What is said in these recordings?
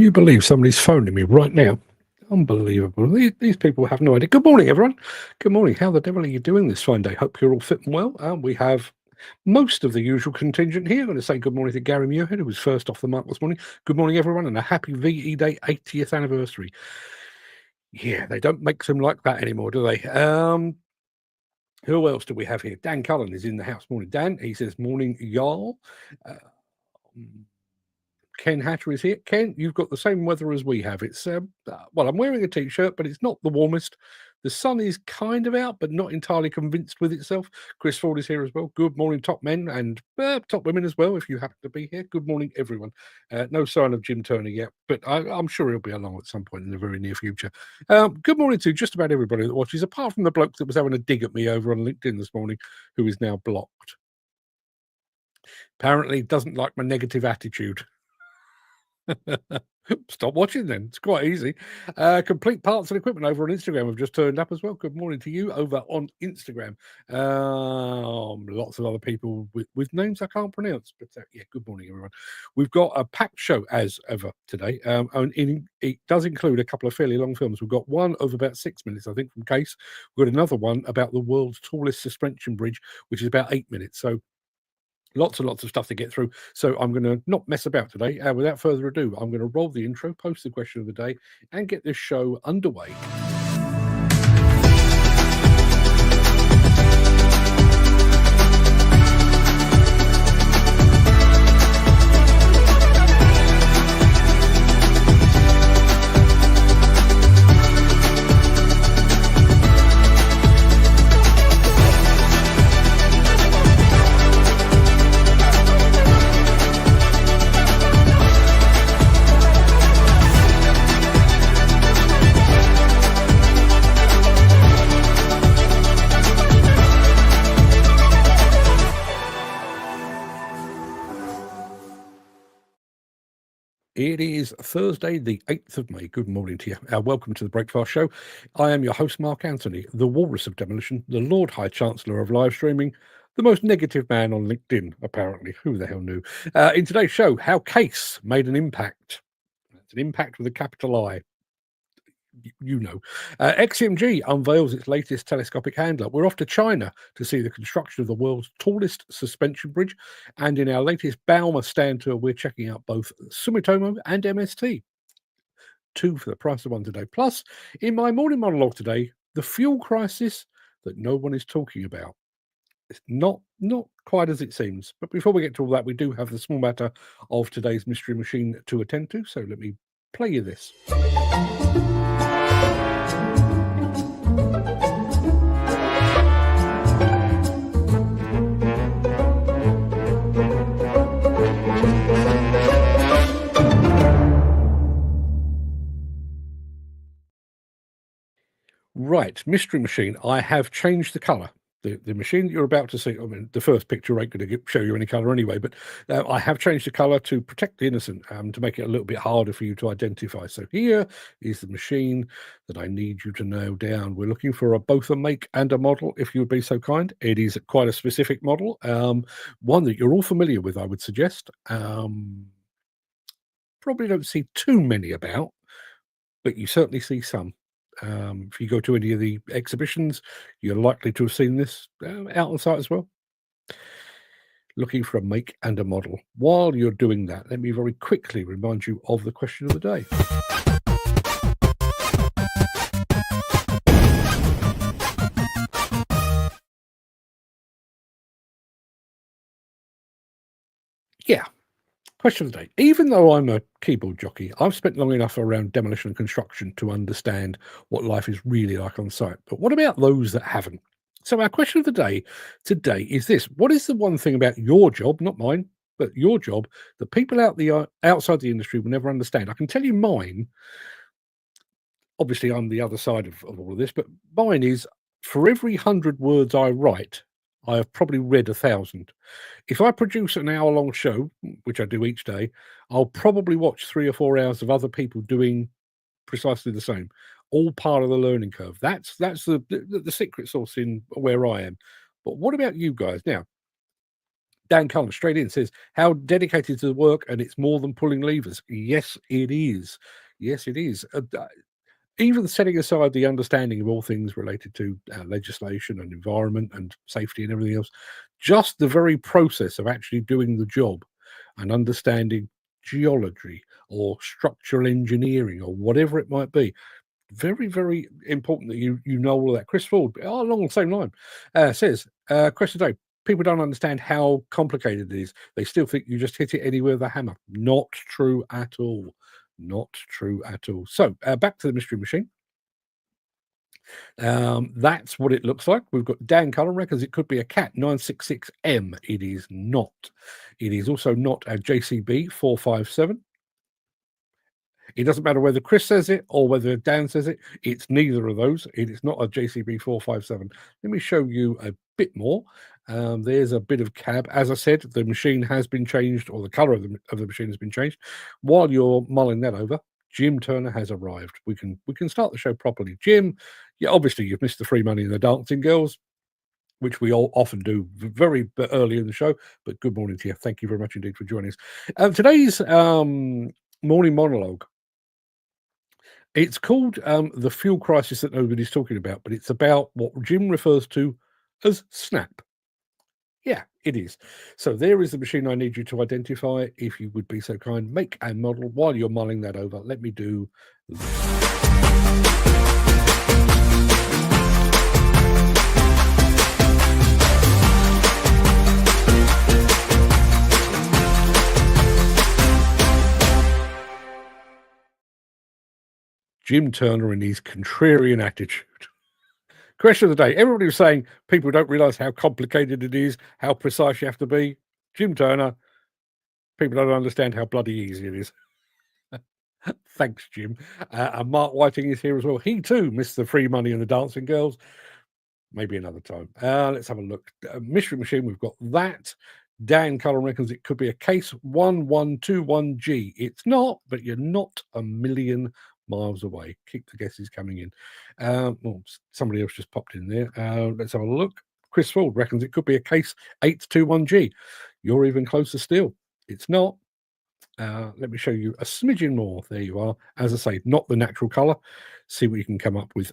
you believe somebody's phoning me right now? Unbelievable. These people have no idea. Good morning, everyone. Good morning. How the devil are you doing this fine day? Hope you're all fit and well. We have most of the usual contingent here. I'm going to say good morning to Gary Muirhead, who was first off the mark this morning. Good morning, everyone, and a happy VE Day 80th anniversary. Yeah, they don't make them like that anymore, do they? Who else do we have here? Dan Cullen is in the house. Morning, Dan. He says, morning, y'all. Ken Hatter is here. Ken, you've got the same weather as we have. It's, well, I'm wearing a t-shirt, but it's not the warmest. The sun is kind of out, but not entirely convinced with itself. Chris Ford is here as well. Good morning, top men and top women as well, if you happen to be here. Good morning, everyone. No sign of Jim Turner yet, but I'm sure he'll be along at some point in the very near future. Good morning to just about everybody that watches, apart from the bloke that was having a dig at me over on LinkedIn this morning, who is now blocked. Apparently doesn't like my negative attitude. Stop watching then. It's quite easy. Complete parts and equipment over on Instagram have just turned up as well. Good morning to you over on Instagram. Lots of other people with names I can't pronounce, but yeah, good morning, everyone. We've got a packed show as ever today. And it does include a couple of fairly long films. We've got one of about 6 minutes, I think, from Case. We've got another one about the world's tallest suspension bridge, which is about 8 minutes. So lots and lots of stuff to get through. So I'm going to not mess about today. Without further ado, I'm going to roll the intro, post the question of the day, and get this show underway. It is Thursday, the 8th of May. Good morning to you. Welcome to the Breakfast Show. I am your host, Mark Anthony, the Walrus of Demolition, the Lord High Chancellor of live streaming, the most negative man on LinkedIn, apparently. Who the hell knew? In today's show, how Case made an impact. It's an impact with a capital I. You know. XCMG unveils its latest telescopic handler. We're off to China to see the construction of the world's tallest suspension bridge. And in our latest Bauma stand tour, we're checking out both Sumitomo and MST. 2 for the price of 1 today. Plus, in my morning monologue today, the fuel crisis that no one is talking about. It's not quite as it seems. But before we get to all that, we do have the small matter of today's mystery machine to attend to. So let me play you this. Right, mystery machine. I have changed the colour. The machine that you're about to see, I mean, the first picture ain't going to show you any colour anyway, but I have changed the colour to protect the innocent, to make it a little bit harder for you to identify. So here is the machine that I need you to nail down. We're looking for both a make and a model, if you would be so kind. It is quite a specific model, one that you're all familiar with, I would suggest. Probably don't see too many about, but you certainly see some. If you go to any of the exhibitions, you're likely to have seen this out on site as well. Looking for a make and a model. While you're doing that, let me very quickly remind you of the question of the day. Yeah. Question of the day. Even though I'm a keyboard jockey, I've spent long enough around demolition and construction to understand what life is really like on site. But what about those that haven't? So our question of the day today is this. What is the one thing about your job, not mine, but your job, that people outside the industry will never understand? I can tell you mine. Obviously, I'm the other side of all of this, but mine is, for every 100 words I write, I have probably read 1,000. If I produce an hour-long show, which I do each day, I'll probably watch 3 or 4 hours of other people doing precisely the same. All part of the learning curve. That's the secret sauce in where I am. But what about you guys? Now, Dan Cullen, straight in, says, how dedicated to the work, and it's more than pulling levers. Yes, it is. Yes, it is. Even setting aside the understanding of all things related to legislation and environment and safety and everything else, just the very process of actually doing the job and understanding geology or structural engineering or whatever it might be, very, very important that you know all that. Chris Ford, along the same line, says, question today, people don't understand how complicated it is. They still think you just hit it anywhere with a hammer. Not true at all. Not true at all. So back to the mystery machine. That's what it looks like. We've got Dan Cullen reckons it could be a CAT 966M. It is not. It is also not a JCB 457. It doesn't matter whether Chris says it or whether Dan says it. It's neither of those. It is not a JCB 457. Let me show you a bit more. There's a bit of cab. As I said, the machine has been changed, or the color of the machine has been changed. While you're mulling that over, Jim Turner has arrived. We can start the show properly. Jim, yeah, obviously you've missed the free money and the dancing girls, which we all often do very early in the show. But good morning to you. Thank you very much indeed for joining us. Today's morning monologue. It's called the fuel crisis that nobody's talking about, but it's about what Jim refers to as snap. Yeah, it is. So there is the machine I need you to identify. If you would be so kind, make a model while you're mulling that over. Let me do this. Jim Turner and his contrarian attitude. Question of the day. Everybody was saying people don't realise how complicated it is, how precise you have to be. Jim Turner, people don't understand how bloody easy it is. Thanks, Jim. And Mark Whiting is here as well. He too missed the free money and the dancing girls. Maybe another time. Let's have a look. Mystery machine, we've got that. Dan Cullen reckons it could be a case 1121G. It's not, but you're not a million miles away. Keep the guesses coming in. Well, somebody else just popped in there. Let's have a look. Chris Ford reckons it could be a case 821G. You're even closer still. It's not. Let me show you a smidgen more. There you are. As I say, not the natural color. See what you can come up with.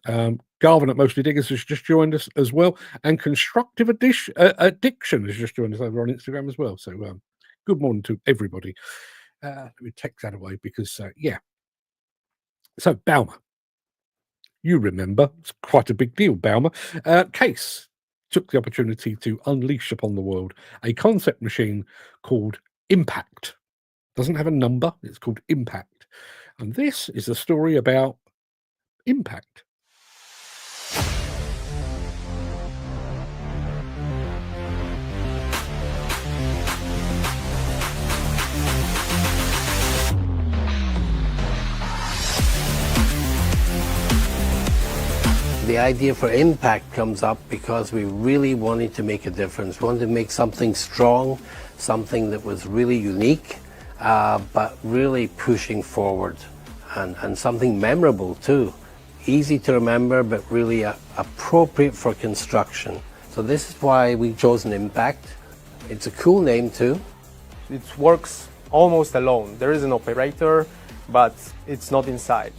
Garvin at Mostly Diggers has just joined us as well, and Constructive Addiction has just joined us over on Instagram as well. So good morning to everybody. Let me take that away because yeah. So Bauma, you remember, it's quite a big deal. Bauma Case took the opportunity to unleash upon the world a concept machine called Impact. Doesn't have a number. It's called Impact, and this is a story about impact. The idea for Impact comes up because we really wanted to make a difference. We wanted to make something strong, something that was really unique, but really pushing forward, and something memorable too. Easy to remember, but really appropriate for construction. So this is why we chose an Impact. It's a cool name too. It works almost alone. There is an operator, but it's not inside.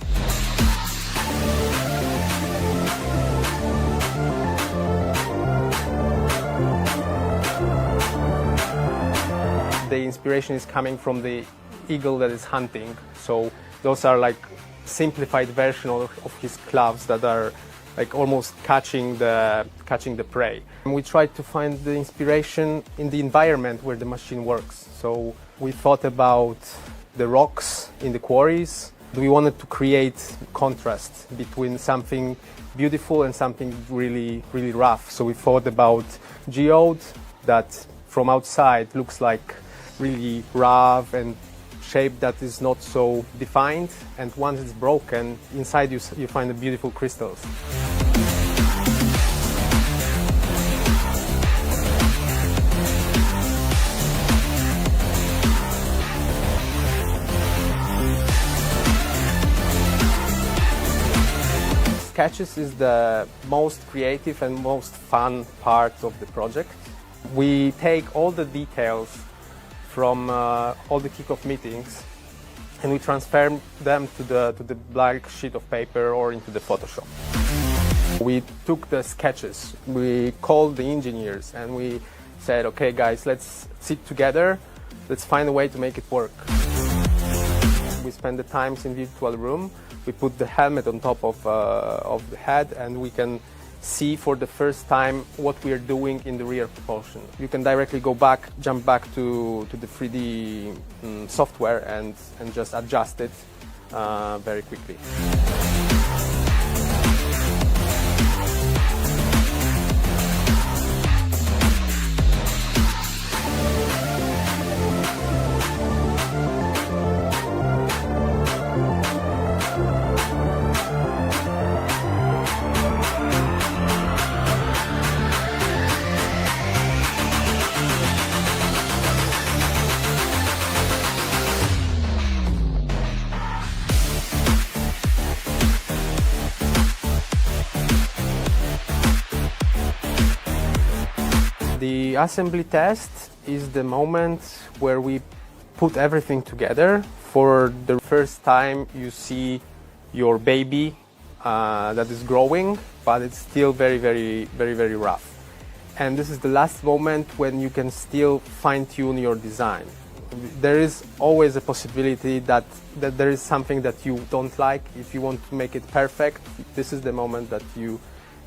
The inspiration is coming from the eagle that is hunting. So those are like simplified version of his claws that are like almost catching the prey. And we tried to find the inspiration in the environment where the machine works. So we thought about the rocks in the quarries. We wanted to create contrast between something beautiful and something really, really rough. So we thought about geode that from outside looks like really rough and shape that is not so defined, and once it's broken, inside you find the beautiful crystals. Sketches is the most creative and most fun part of the project. We take all the details from all the kickoff meetings and we transfer them to the blank sheet of paper or into the Photoshop. We took the sketches, we called the engineers and we said, okay guys, let's sit together, let's find a way to make it work. We spend the times in virtual room, we put the helmet on top of the head and we can see for the first time what we are doing in the rear propulsion. You can directly go back, jump back to the 3D software and just adjust it very quickly. The assembly test is the moment where we put everything together. For the first time you see your baby that is growing, but it's still very rough. And this is the last moment when you can still fine-tune your design. There is always a possibility that there is something that you don't like. If you want to make it perfect, this is the moment that you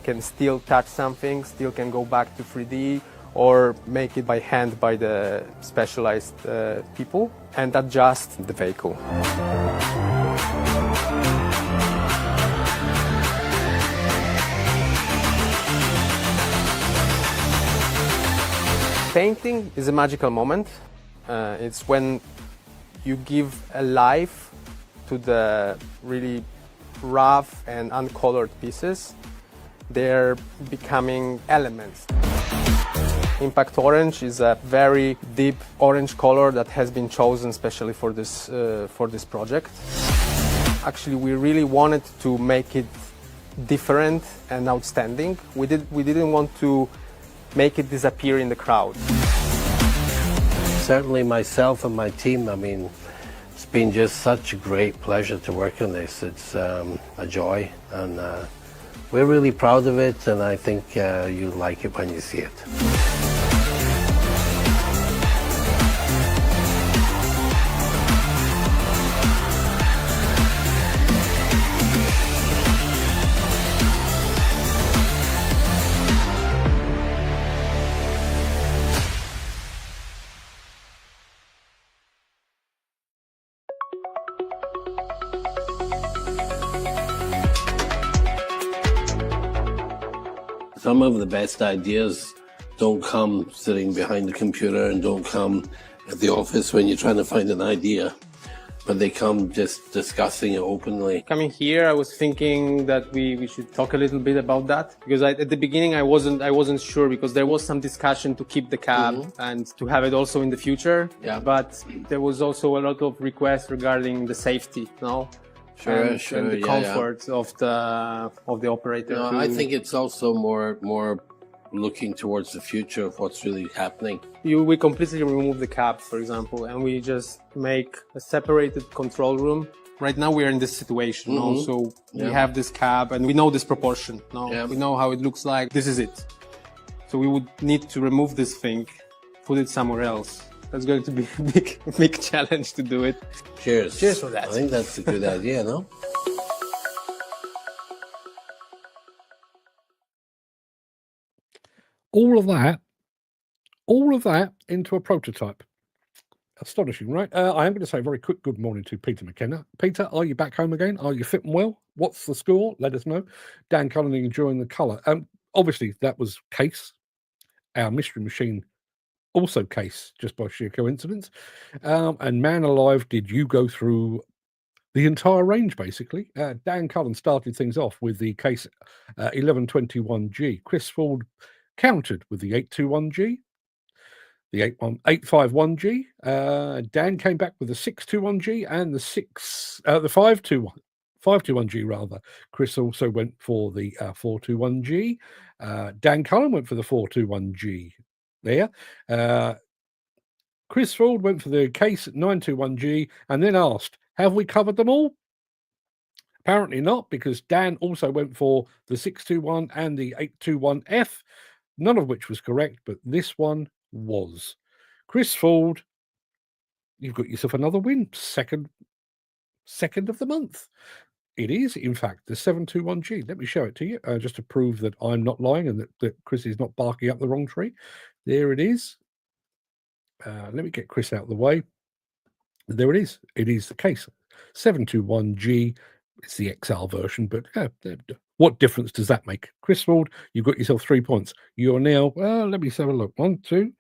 can still touch something, still can go back to 3D, or make it by hand by the specialized people and adjust the vehicle. Painting is a magical moment. It's when you give a life to the really rough and uncolored pieces. They're becoming elements. Impact Orange is a very deep orange color that has been chosen especially for this project. Actually, we really wanted to make it different and outstanding. We didn't want to make it disappear in the crowd. Certainly myself and my team, I mean, it's been just such a great pleasure to work on this. It's a joy and we're really proud of it, and I think you'll like it when you see it. Some of the best ideas don't come sitting behind the computer and don't come at the office when you're trying to find an idea, but they come just discussing it openly. Coming here, I was thinking that we should talk a little bit about that, because at the beginning I wasn't sure, because there was some discussion to keep the cab and to have it also in the future. Yeah. But there was also a lot of requests regarding the safety, no? Sure, and the comfort of the operator. No, I think it's also more looking towards the future of what's really happening. We completely remove the cab, for example, and we just make a separated control room. Right now we are in this situation, no? So we have this cab and we know this proportion. No? Yeah. We know how it looks like. This is it. So we would need to remove this thing, put it somewhere else. That's going to be a big challenge to do it. Cheers. Cheers for that. I think that's a good idea, no? All of that into a prototype. Astonishing, right? I am going to say a very quick good morning to Peter McKenna. Peter, are you back home again? Are you fitting well? What's the score? Let us know. Dan Cullen enjoying the colour. Obviously, that was Case, our mystery machine. Also Case, just by sheer coincidence. And man alive, did you go through the entire range, basically. Dan Cullen started things off with the Case 1121G. Chris Ford countered with the 821G, the 851G. Dan came back with the 621G and the 521G rather. Chris also went for the 421G. Dan Cullen went for the 421G. there. Chris Ford went for the Case 921G and then asked, have we covered them all? Apparently not, because Dan also went for the 621 and the 821F, none of which was correct, but this one was. Chris Ford, you've got yourself another win, second of the month. It is, in fact, the 721G. Let me show it to you, just to prove that I'm not lying and that Chris is not barking up the wrong tree. There it is. Let me get Chris out of the way. There it is. It is the Case 721G. It's the XR version, but what difference does that make? Chris Ford, you've got yourself 3 points. You are now, let me have a look. 1, 2.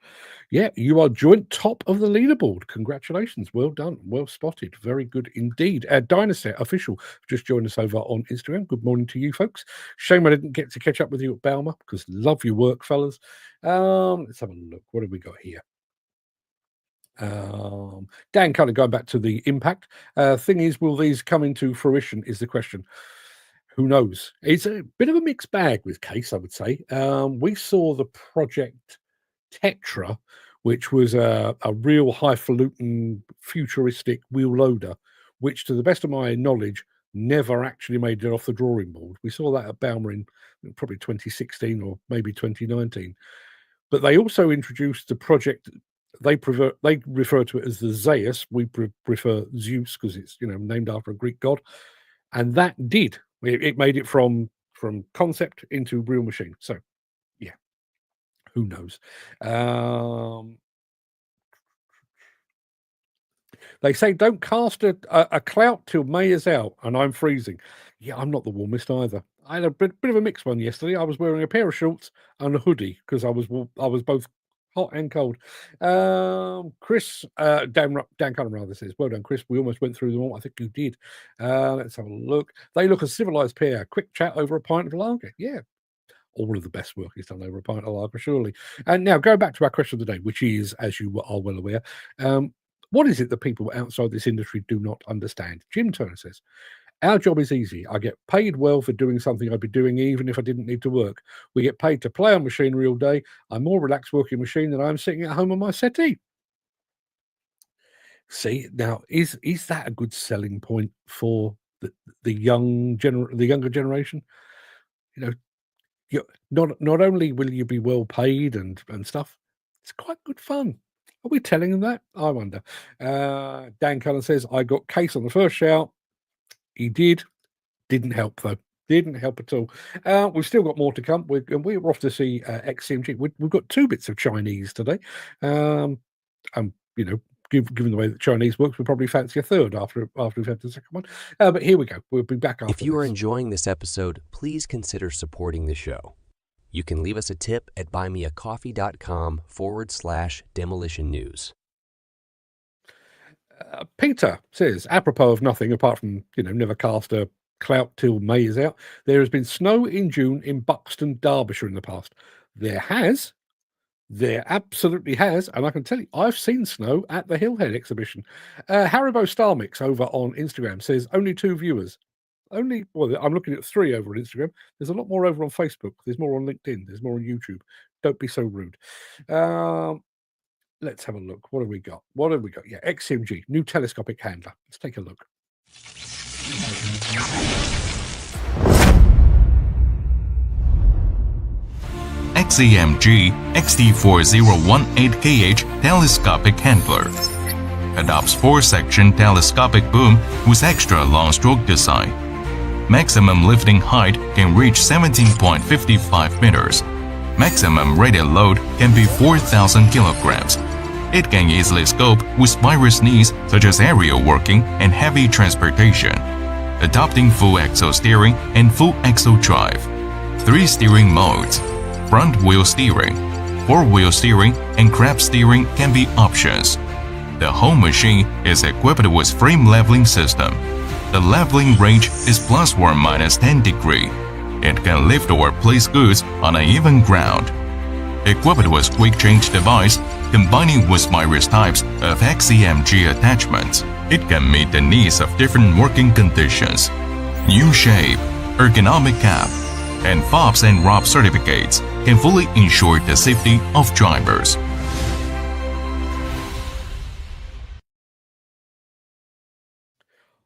Yeah, you are joint top of the leaderboard. Congratulations. Well done. Well spotted. Very good indeed. Dinosaur Official just joined us over on Instagram. Good morning to you folks. Shame I didn't get to catch up with you at Bauma, because love your work, fellas. Let's have a look. What have we got here? Dan, kind of going back to the impact thing is, will these come into fruition is the question. Who knows? It's a bit of a mixed bag with Case, I would say. We saw the Project Tetra, which was a real highfalutin futuristic wheel loader, which to the best of my knowledge never actually made it off the drawing board. We saw that at Bauma in probably 2016 or maybe 2019. But they also introduced the project. They refer to it as the Zeus. We prefer Zeus because it's named after a Greek god, and that did it made it from concept into real machine. So, yeah, who knows? They say don't cast a clout till May is out, and I'm freezing. Yeah, I'm not the warmest either. I had a bit of a mixed one yesterday. I was wearing a pair of shorts and a hoodie because I was both hot and cold. Chris, Dan rather says, well done, Chris. We almost went through them all. I think you did. Let's have a look. They look a civilized pair. Quick chat over a pint of lager. Yeah. All of the best work is done over a pint of lager, surely. And now going back to our question of the day, which is, as you are well aware, what is it that people outside this industry do not understand? Jim Turner says, our job is easy. I get paid well for doing something I'd be doing even if I didn't need to work. We get paid to play on machinery all day. I'm more relaxed working machine than I'm sitting at home on my settee. See, now, is that a good selling point for the younger generation? Not only will you be well paid and stuff, it's quite good fun. Are we telling them that? I wonder. Dan Cullen says, I got Case on the first shout. He didn't help though. Didn't help at all. We've still got more to come. We're off to see XCMG. We've got 2 bits of Chinese today. Given the way that Chinese works, we'll probably fancy a third after we've had the second one. But here we go. We'll be back after If you are this. enjoying this episode, please consider supporting the show. You can leave us a tip at buymeacoffee.com/demolition news. Peter says, apropos of nothing apart from, never cast a clout till May is out, there has been snow in June in Buxton, Derbyshire in the past. There absolutely has, and I can tell you, I've seen snow at the Hillhead exhibition. Haribo Star Mix over on Instagram says, only 2 viewers. I'm looking at 3 over on Instagram. There's a lot more over on Facebook. There's more on LinkedIn. There's more on YouTube. Don't be so rude. Let's have a look. What have we got? Yeah, XCMG, new telescopic handler. Let's take a look. XCMG XT4018KH telescopic handler adopts 4-section telescopic boom with extra long stroke design. Maximum lifting height can reach 17.55 meters. Maximum rated load can be 4,000 kilograms. It can easily scope with various needs such as aerial working and heavy transportation, adopting full axle steering and full axle drive. 3 steering modes: front wheel steering, 4-wheel steering, and crab steering can be options. The whole machine is equipped with frame leveling system. The leveling range is plus or minus 10 degrees. It can lift or place goods on uneven ground. Equipped with quick change device, combining with various types of XCMG attachments, it can meet the needs of different working conditions. New shape, ergonomic cap, and FOPS and ROP certificates can fully ensure the safety of drivers.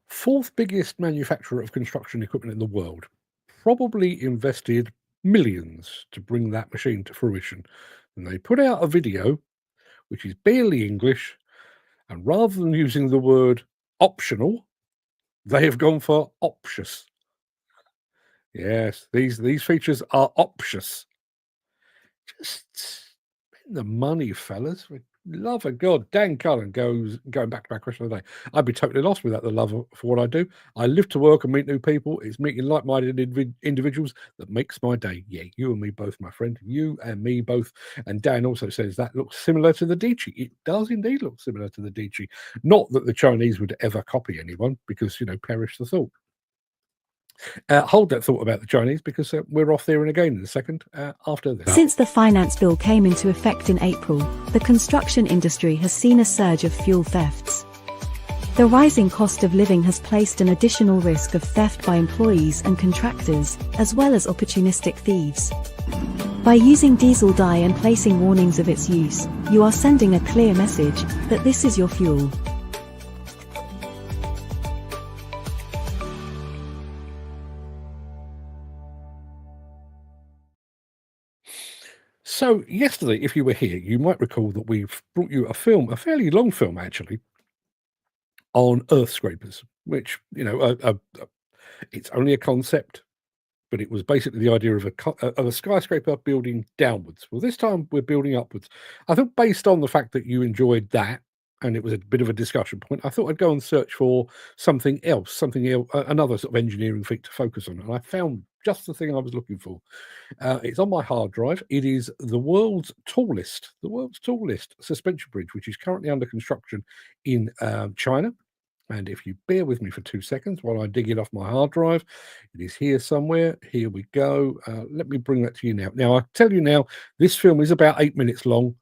Fourth biggest manufacturer of construction equipment in the world, probably invested millions to bring that machine to fruition. And they put out a video which is barely English, and rather than using the word optional, they have gone for optious. Yes, these features are optious. Just spend the money, fellas. For love of God. Dan Cullen going back to my question of the day. I'd be totally lost without the love for what I do. I live to work and meet new people. It's meeting like-minded individuals that makes my day. Yeah, you and me both, my friend. You and me both. And Dan also says that looks similar to the Dici. It does indeed look similar to the Dici. Not that the Chinese would ever copy anyone, because, perish the thought. Hold that thought about the Chinese, because we're off there and again in a second after this. Since the finance bill came into effect in April, the construction industry has seen a surge of fuel thefts. The rising cost of living has placed an additional risk of theft by employees and contractors, as well as opportunistic thieves. By using diesel dye and placing warnings of its use, you are sending a clear message that this is your fuel. So yesterday, if you were here, you might recall that we've brought you a film, a fairly long film actually, on earth scrapers, which, it's only a concept, but it was basically the idea of a skyscraper building downwards. Well, this time we're building upwards. I think based on the fact that you enjoyed that, and it was a bit of a discussion point, I thought I'd go and search for something else, another sort of engineering feat to focus on. And I found just the thing I was looking for. It's on my hard drive. It is the world's tallest suspension bridge, which is currently under construction in China. And if you bear with me for 2 seconds while I dig it off my hard drive, it is here somewhere. Here we go. Let me bring that to you now. Now, I tell you now, this film is about 8 minutes long,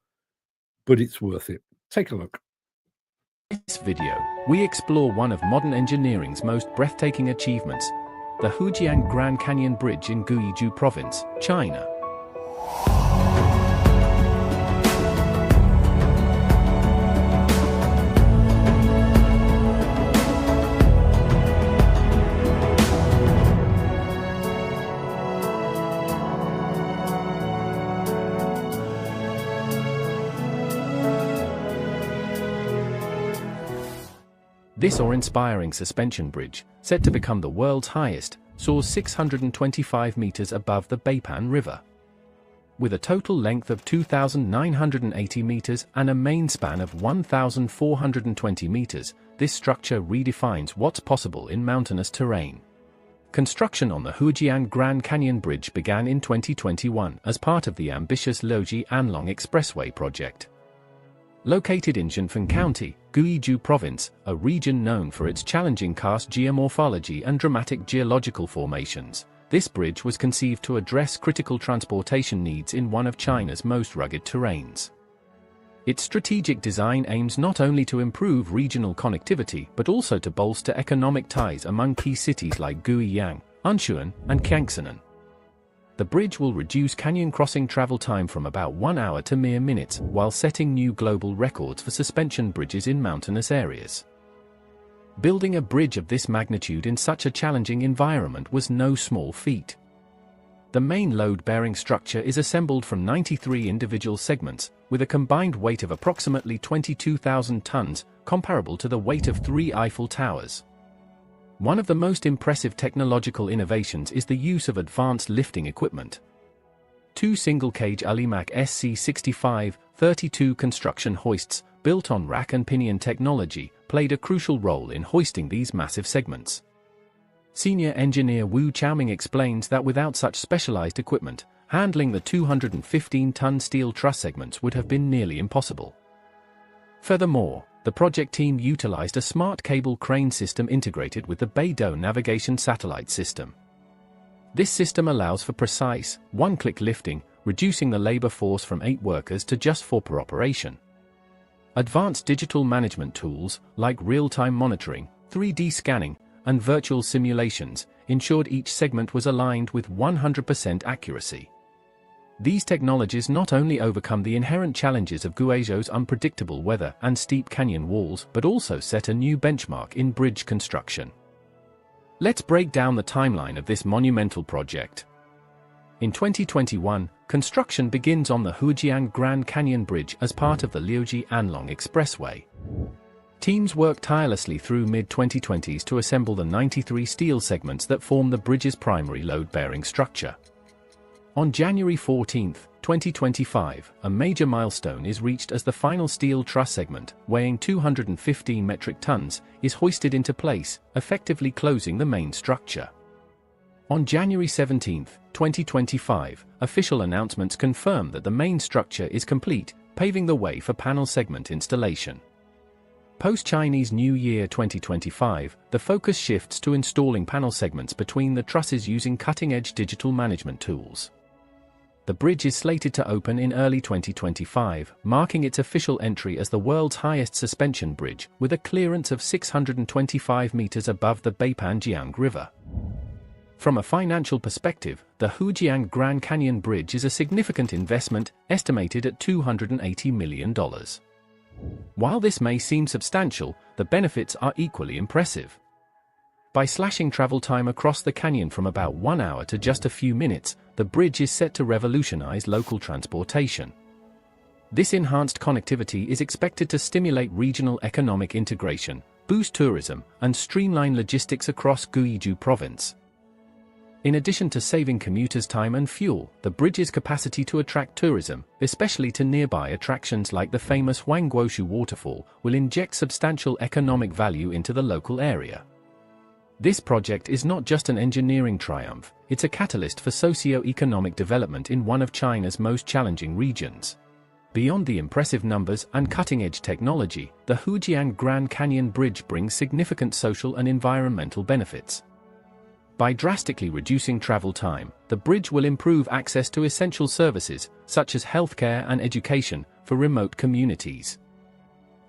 but it's worth it. Take a look. In this video, we explore one of modern engineering's most breathtaking achievements, the Hujiang Grand Canyon Bridge in Guizhou Province, China. This awe-inspiring suspension bridge, set to become the world's highest, soars 625 meters above the Beipan River. With a total length of 2,980 meters and a main span of 1,420 meters, this structure redefines what's possible in mountainous terrain. Construction on the Hujiang Grand Canyon Bridge began in 2021 as part of the ambitious Luoji-Anlong Expressway project. Located in Jianfeng County, Guizhou Province, a region known for its challenging karst geomorphology and dramatic geological formations, this bridge was conceived to address critical transportation needs in one of China's most rugged terrains. Its strategic design aims not only to improve regional connectivity but also to bolster economic ties among key cities like Guiyang, Anshuan, and Kiangsanan. The bridge will reduce canyon crossing travel time from about 1 hour to mere minutes, while setting new global records for suspension bridges in mountainous areas. Building a bridge of this magnitude in such a challenging environment was no small feat. The main load-bearing structure is assembled from 93 individual segments, with a combined weight of approximately 22,000 tons, comparable to the weight of 3 Eiffel Towers. One of the most impressive technological innovations is the use of advanced lifting equipment. 2 single-cage Alimak SC65-32 construction hoists, built on rack and pinion technology, played a crucial role in hoisting these massive segments. Senior engineer Wu Chaoming explains that without such specialized equipment, handling the 215-ton steel truss segments would have been nearly impossible. Furthermore, the project team utilized a smart cable crane system integrated with the Beidou navigation satellite system. This system allows for precise, one-click lifting, reducing the labor force from 8 workers to just 4 per operation. Advanced digital management tools, like real-time monitoring, 3D scanning, and virtual simulations, ensured each segment was aligned with 100% accuracy. These technologies not only overcome the inherent challenges of Guizhou's unpredictable weather and steep canyon walls, but also set a new benchmark in bridge construction. Let's break down the timeline of this monumental project. In 2021, construction begins on the Hujiang Grand Canyon Bridge as part of the Liuji-Anlong Expressway. Teams work tirelessly through mid-2020s to assemble the 93 steel segments that form the bridge's primary load-bearing structure. On January 14, 2025, a major milestone is reached as the final steel truss segment, weighing 215 metric tons, is hoisted into place, effectively closing the main structure. On January 17, 2025, official announcements confirm that the main structure is complete, paving the way for panel segment installation. Post-Chinese New Year 2025, the focus shifts to installing panel segments between the trusses using cutting-edge digital management tools. The bridge is slated to open in early 2025, marking its official entry as the world's highest suspension bridge, with a clearance of 625 meters above the Beipanjiang River. From a financial perspective, the Hujiang Grand Canyon Bridge is a significant investment, estimated at $280 million. While this may seem substantial, the benefits are equally impressive. By slashing travel time across the canyon from about 1 hour to just a few minutes, the bridge is set to revolutionize local transportation. This enhanced connectivity is expected to stimulate regional economic integration, boost tourism, and streamline logistics across Guizhou province. In addition to saving commuters time and fuel, the bridge's capacity to attract tourism, especially to nearby attractions like the famous Huangguoshu waterfall, will inject substantial economic value into the local area. This project is not just an engineering triumph, it's a catalyst for socio-economic development in one of China's most challenging regions. Beyond the impressive numbers and cutting-edge technology, the Hujiang Grand Canyon Bridge brings significant social and environmental benefits. By drastically reducing travel time, the bridge will improve access to essential services, such as healthcare and education, for remote communities.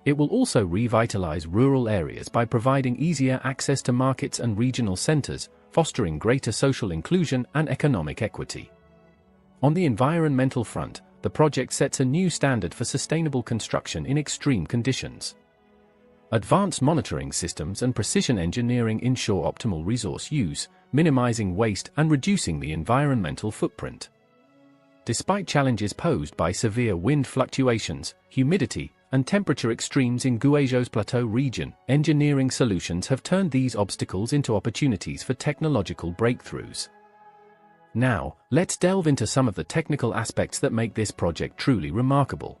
It will also revitalize rural areas by providing easier access to markets and regional centers, fostering greater social inclusion and economic equity. On the environmental front, the project sets a new standard for sustainable construction in extreme conditions. Advanced monitoring systems and precision engineering ensure optimal resource use, minimizing waste and reducing the environmental footprint. Despite challenges posed by severe wind fluctuations, humidity, and temperature extremes in Guizhou's plateau region, engineering solutions have turned these obstacles into opportunities for technological breakthroughs. Now, let's delve into some of the technical aspects that make this project truly remarkable.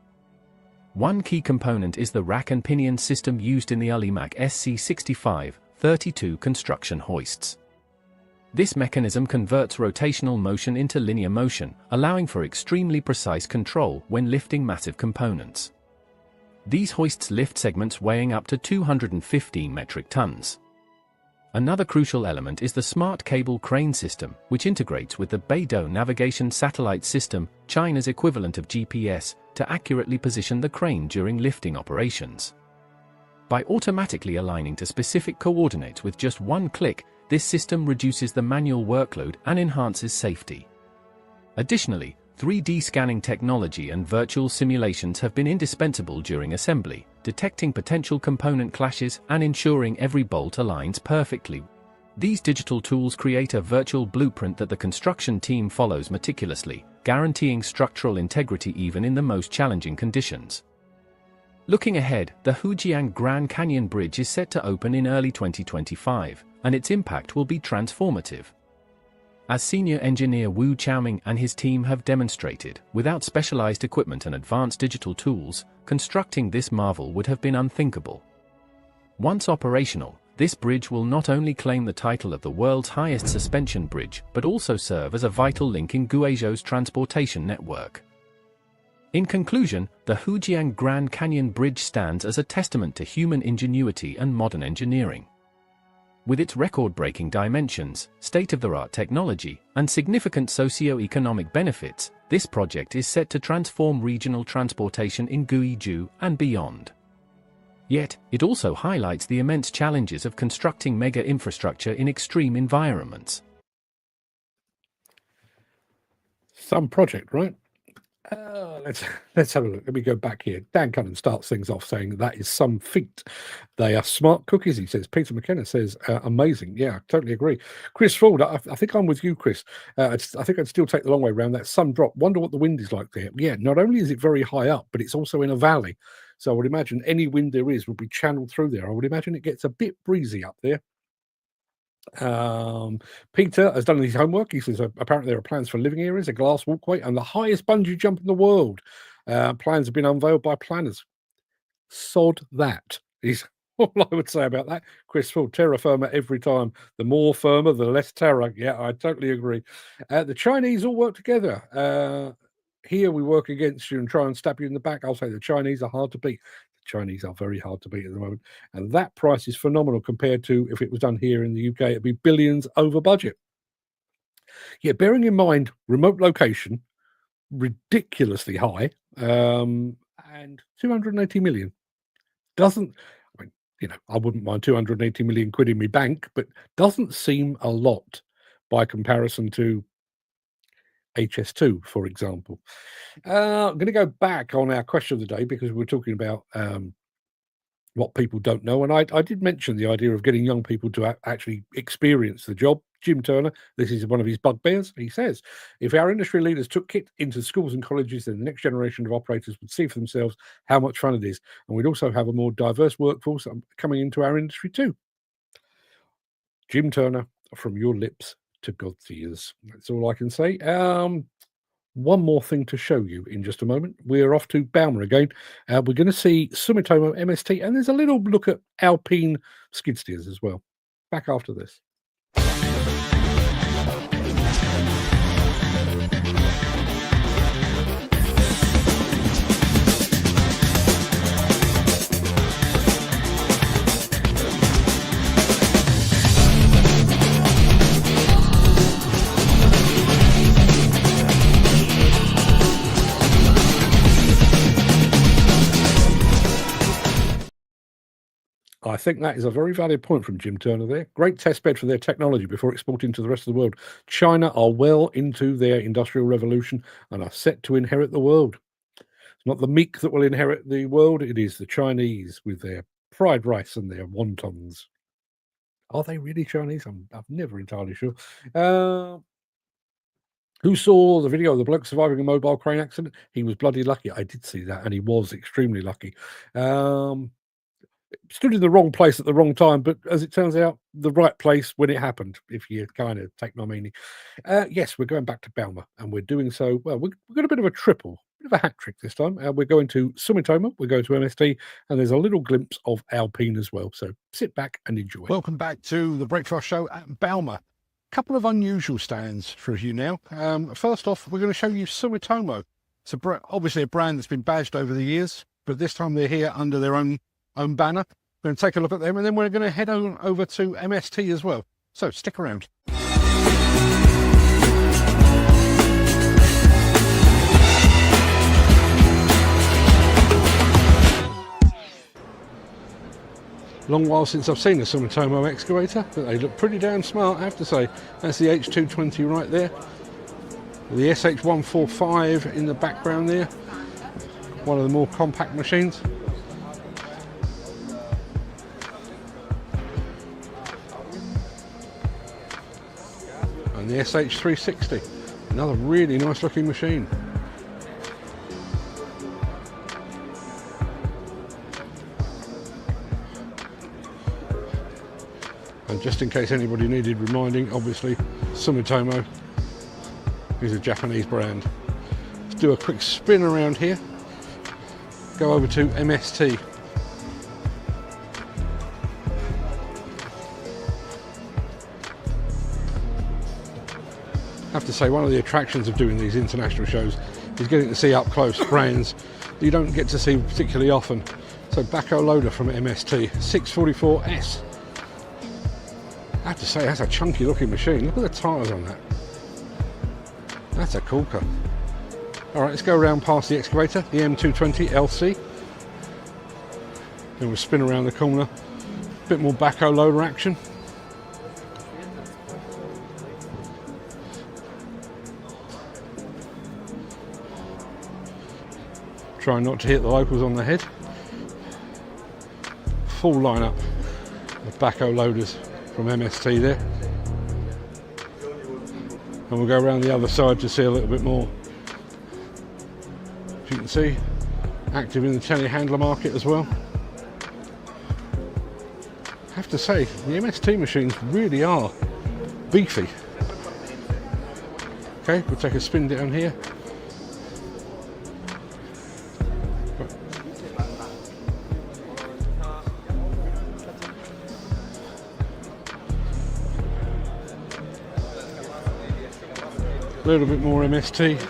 One key component is the rack and pinion system used in the Ulimac SC65-32 construction hoists. This mechanism converts rotational motion into linear motion, allowing for extremely precise control when lifting massive components. These hoists lift segments weighing up to 215 metric tons. Another crucial element is the smart cable crane system, which integrates with the Beidou navigation satellite system, China's equivalent of GPS, to accurately position the crane during lifting operations. By automatically aligning to specific coordinates with just one click, this system reduces the manual workload and enhances safety. Additionally, 3D scanning technology and virtual simulations have been indispensable during assembly, detecting potential component clashes and ensuring every bolt aligns perfectly. These digital tools create a virtual blueprint that the construction team follows meticulously, guaranteeing structural integrity even in the most challenging conditions. Looking ahead, the Hujiang Grand Canyon Bridge is set to open in early 2025, and its impact will be transformative. As senior engineer Wu Chaoming and his team have demonstrated, without specialized equipment and advanced digital tools, constructing this marvel would have been unthinkable. Once operational, this bridge will not only claim the title of the world's highest suspension bridge, but also serve as a vital link in Guizhou's transportation network. In conclusion, the Hujiang Grand Canyon Bridge stands as a testament to human ingenuity and modern engineering. With its record-breaking dimensions, state-of-the-art technology, and significant socio-economic benefits, this project is set to transform regional transportation in Guizhou and beyond. Yet, it also highlights the immense challenges of constructing mega infrastructure in extreme environments. Some project, right? Let's have a look. Let me go back here. Dan Cullen starts things off saying that is some feat. They are smart cookies, he says. Peter McKenna says, amazing. Yeah, I totally agree. Chris Ford, I think I'm with you, Chris. I think I'd still take the long way around. That sun drop. Wonder what the wind is like there. Yeah, not only is it very high up, but it's also in a valley. So I would imagine any wind there is will be channeled through there. I would imagine it gets a bit breezy up there. Peter has done his homework. He says apparently there are plans for living areas, a glass walkway, and the highest bungee jump in the world. Plans have been unveiled by planners. Sod that is all I would say about that. Chris Ford, terra firma every time. The more firmer, the less terror. Yeah, I totally agree. The Chinese all work together. Here we work against you and try and stab you in the back. I'll say the Chinese are hard to beat. Chinese are very hard to beat at the moment, and that price is phenomenal compared to if it was done here in the UK. It'd be billions over budget. Yeah, bearing in mind remote location, ridiculously high, and 280 million doesn't. I mean, you know, I wouldn't mind 280 million quid in my bank, but doesn't seem a lot by comparison to HS2, for example. I'm going to go back on our question of the day because we're talking about what people don't know. And I did mention the idea of getting young people to actually experience the job. Jim Turner, this is one of his bugbears. He says, if our industry leaders took kit into schools and colleges, then the next generation of operators would see for themselves how much fun it is. And we'd also have a more diverse workforce coming into our industry too. Jim Turner, from your lips to God's ears. That's all I can say. One more thing to show you in just a moment. We're off to Bauma again. We're going to see Sumitomo MST, and there's a little look at Alpine skid steers as well. Back after this. I think that is a very valid point from Jim Turner there. Great test bed for their technology before exporting to the rest of the world. China are well into their industrial revolution and are set to inherit the world. It's not the meek that will inherit the world, it is the Chinese with their fried rice and their wontons. Are they really Chinese? I'm never entirely sure. Who saw the video of the bloke surviving a mobile crane accident? He was bloody lucky. I did see that, and he was extremely lucky. Stood in the wrong place at the wrong time, but as it turns out, the right place when it happened, if you kind of take my meaning. Yes, we're going back to Bauma, and we're doing so, well, we've got a bit of a triple, bit of a hat trick this time. We're going to Sumitomo, we're going to MST, and there's a little glimpse of Alpine as well. So sit back and enjoy. Welcome back to the Breakfast Show at Bauma. Couple of unusual stands for you now. First off, we're going to show you Sumitomo. It's obviously a brand that's been badged over the years, but this time they're here under their own banner. We're going to take a look at them, and then we're going to head on over to MST as well. So stick around. Long while since I've seen a Sumitomo excavator, but they look pretty damn smart, I have to say. That's the H220 right there. The SH145 in the background there. One of the more compact machines. And the SH360, another really nice looking machine. And just in case anybody needed reminding, obviously Sumitomo is a Japanese brand. Let's do a quick spin around here, go over to MST. I have to say, one of the attractions of doing these international shows is getting to see up close brands that you don't get to see particularly often. So backhoe loader from MST, 644S. I have to say, that's a chunky looking machine. Look at the tyres on that. That's a corker. All right, let's go around past the excavator, the M220 LC. Then we'll spin around the corner. A bit more backhoe loader action. Try not to hit the locals on the head. Full lineup of backhoe loaders from MST there. And we'll go around the other side to see a little bit more. As you can see, active in the telehandler market as well. I have to say, the MST machines really are beefy. Okay, we'll take a spin down here. A little bit more MST.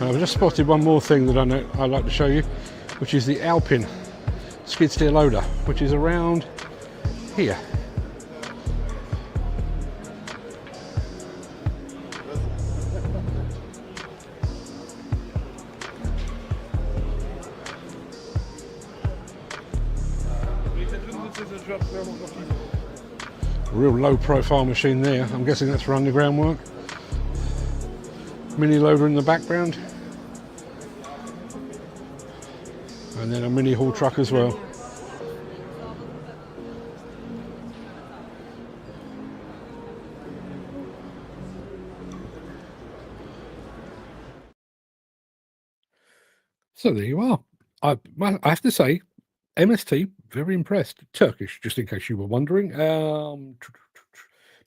I've just spotted one more thing that I'd like to show you, which is the Alpine skid steer loader, which is around here. Real low profile machine there. I'm guessing that's for underground work. Mini loader in the background. And then a mini haul truck as well. So there you are. I have to say, MST, very impressed. Turkish, just in case you were wondering.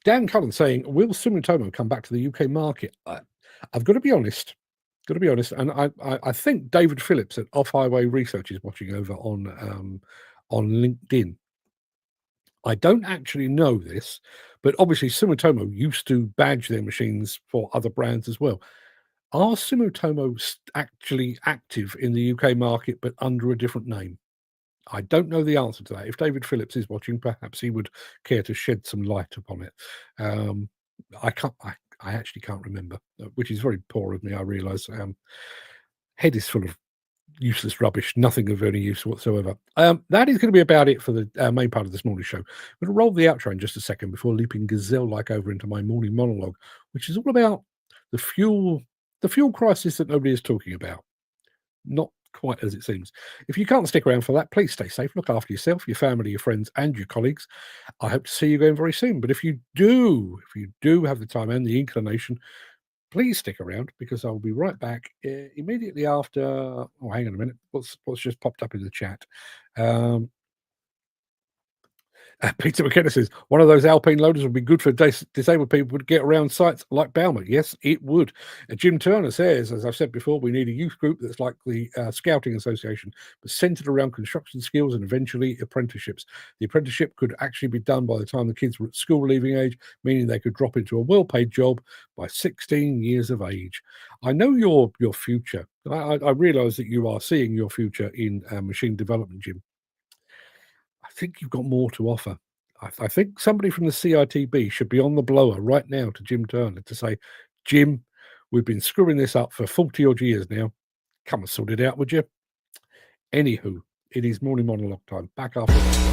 Dan Cullen saying, will Sumitomo come back to the UK market? I've got to be honest. And I think David Phillips at Off Highway Research is watching over on LinkedIn. I don't actually know this, but obviously Sumitomo used to badge their machines for other brands as well. Are Sumitomo actually active in the UK market, but under a different name? I don't know the answer to that. If David Phillips is watching, perhaps he would care to shed some light upon it. I actually can't remember, which is very poor of me, I realise. Head is full of useless rubbish, nothing of any use whatsoever. That is going to be about it for the main part of this morning show. I'm going to roll the outro in just a second before leaping gazelle-like over into my morning monologue, which is all about the fuel crisis that nobody is talking about. Not quite as it seems. If you can't stick around for that, please stay safe, look after yourself, your family, your friends, and your colleagues. I hope to see you again very soon. But if you do have the time and the inclination, please stick around, because I'll be right back immediately after. Oh, hang on a minute. What's just popped up in the chat? Peter McKenna says, one of those Alpine loaders would be good for disabled people to get around sites like Bauma. Yes, it would. Jim Turner says, as I've said before, we need a youth group that's like the Scouting Association, but centered around construction skills and eventually apprenticeships. The apprenticeship could actually be done by the time the kids were at school leaving age, meaning they could drop into a well-paid job by 16 years of age. I know your future. I realise that you are seeing your future in machine development, Jim. I think you've got more to offer. I think somebody from the CITB should be on the blower right now to Jim Turner to say, Jim, we've been screwing this up for 40-odd years now. Come and sort it out, would you? Anywho, it is morning monologue time. Back after that.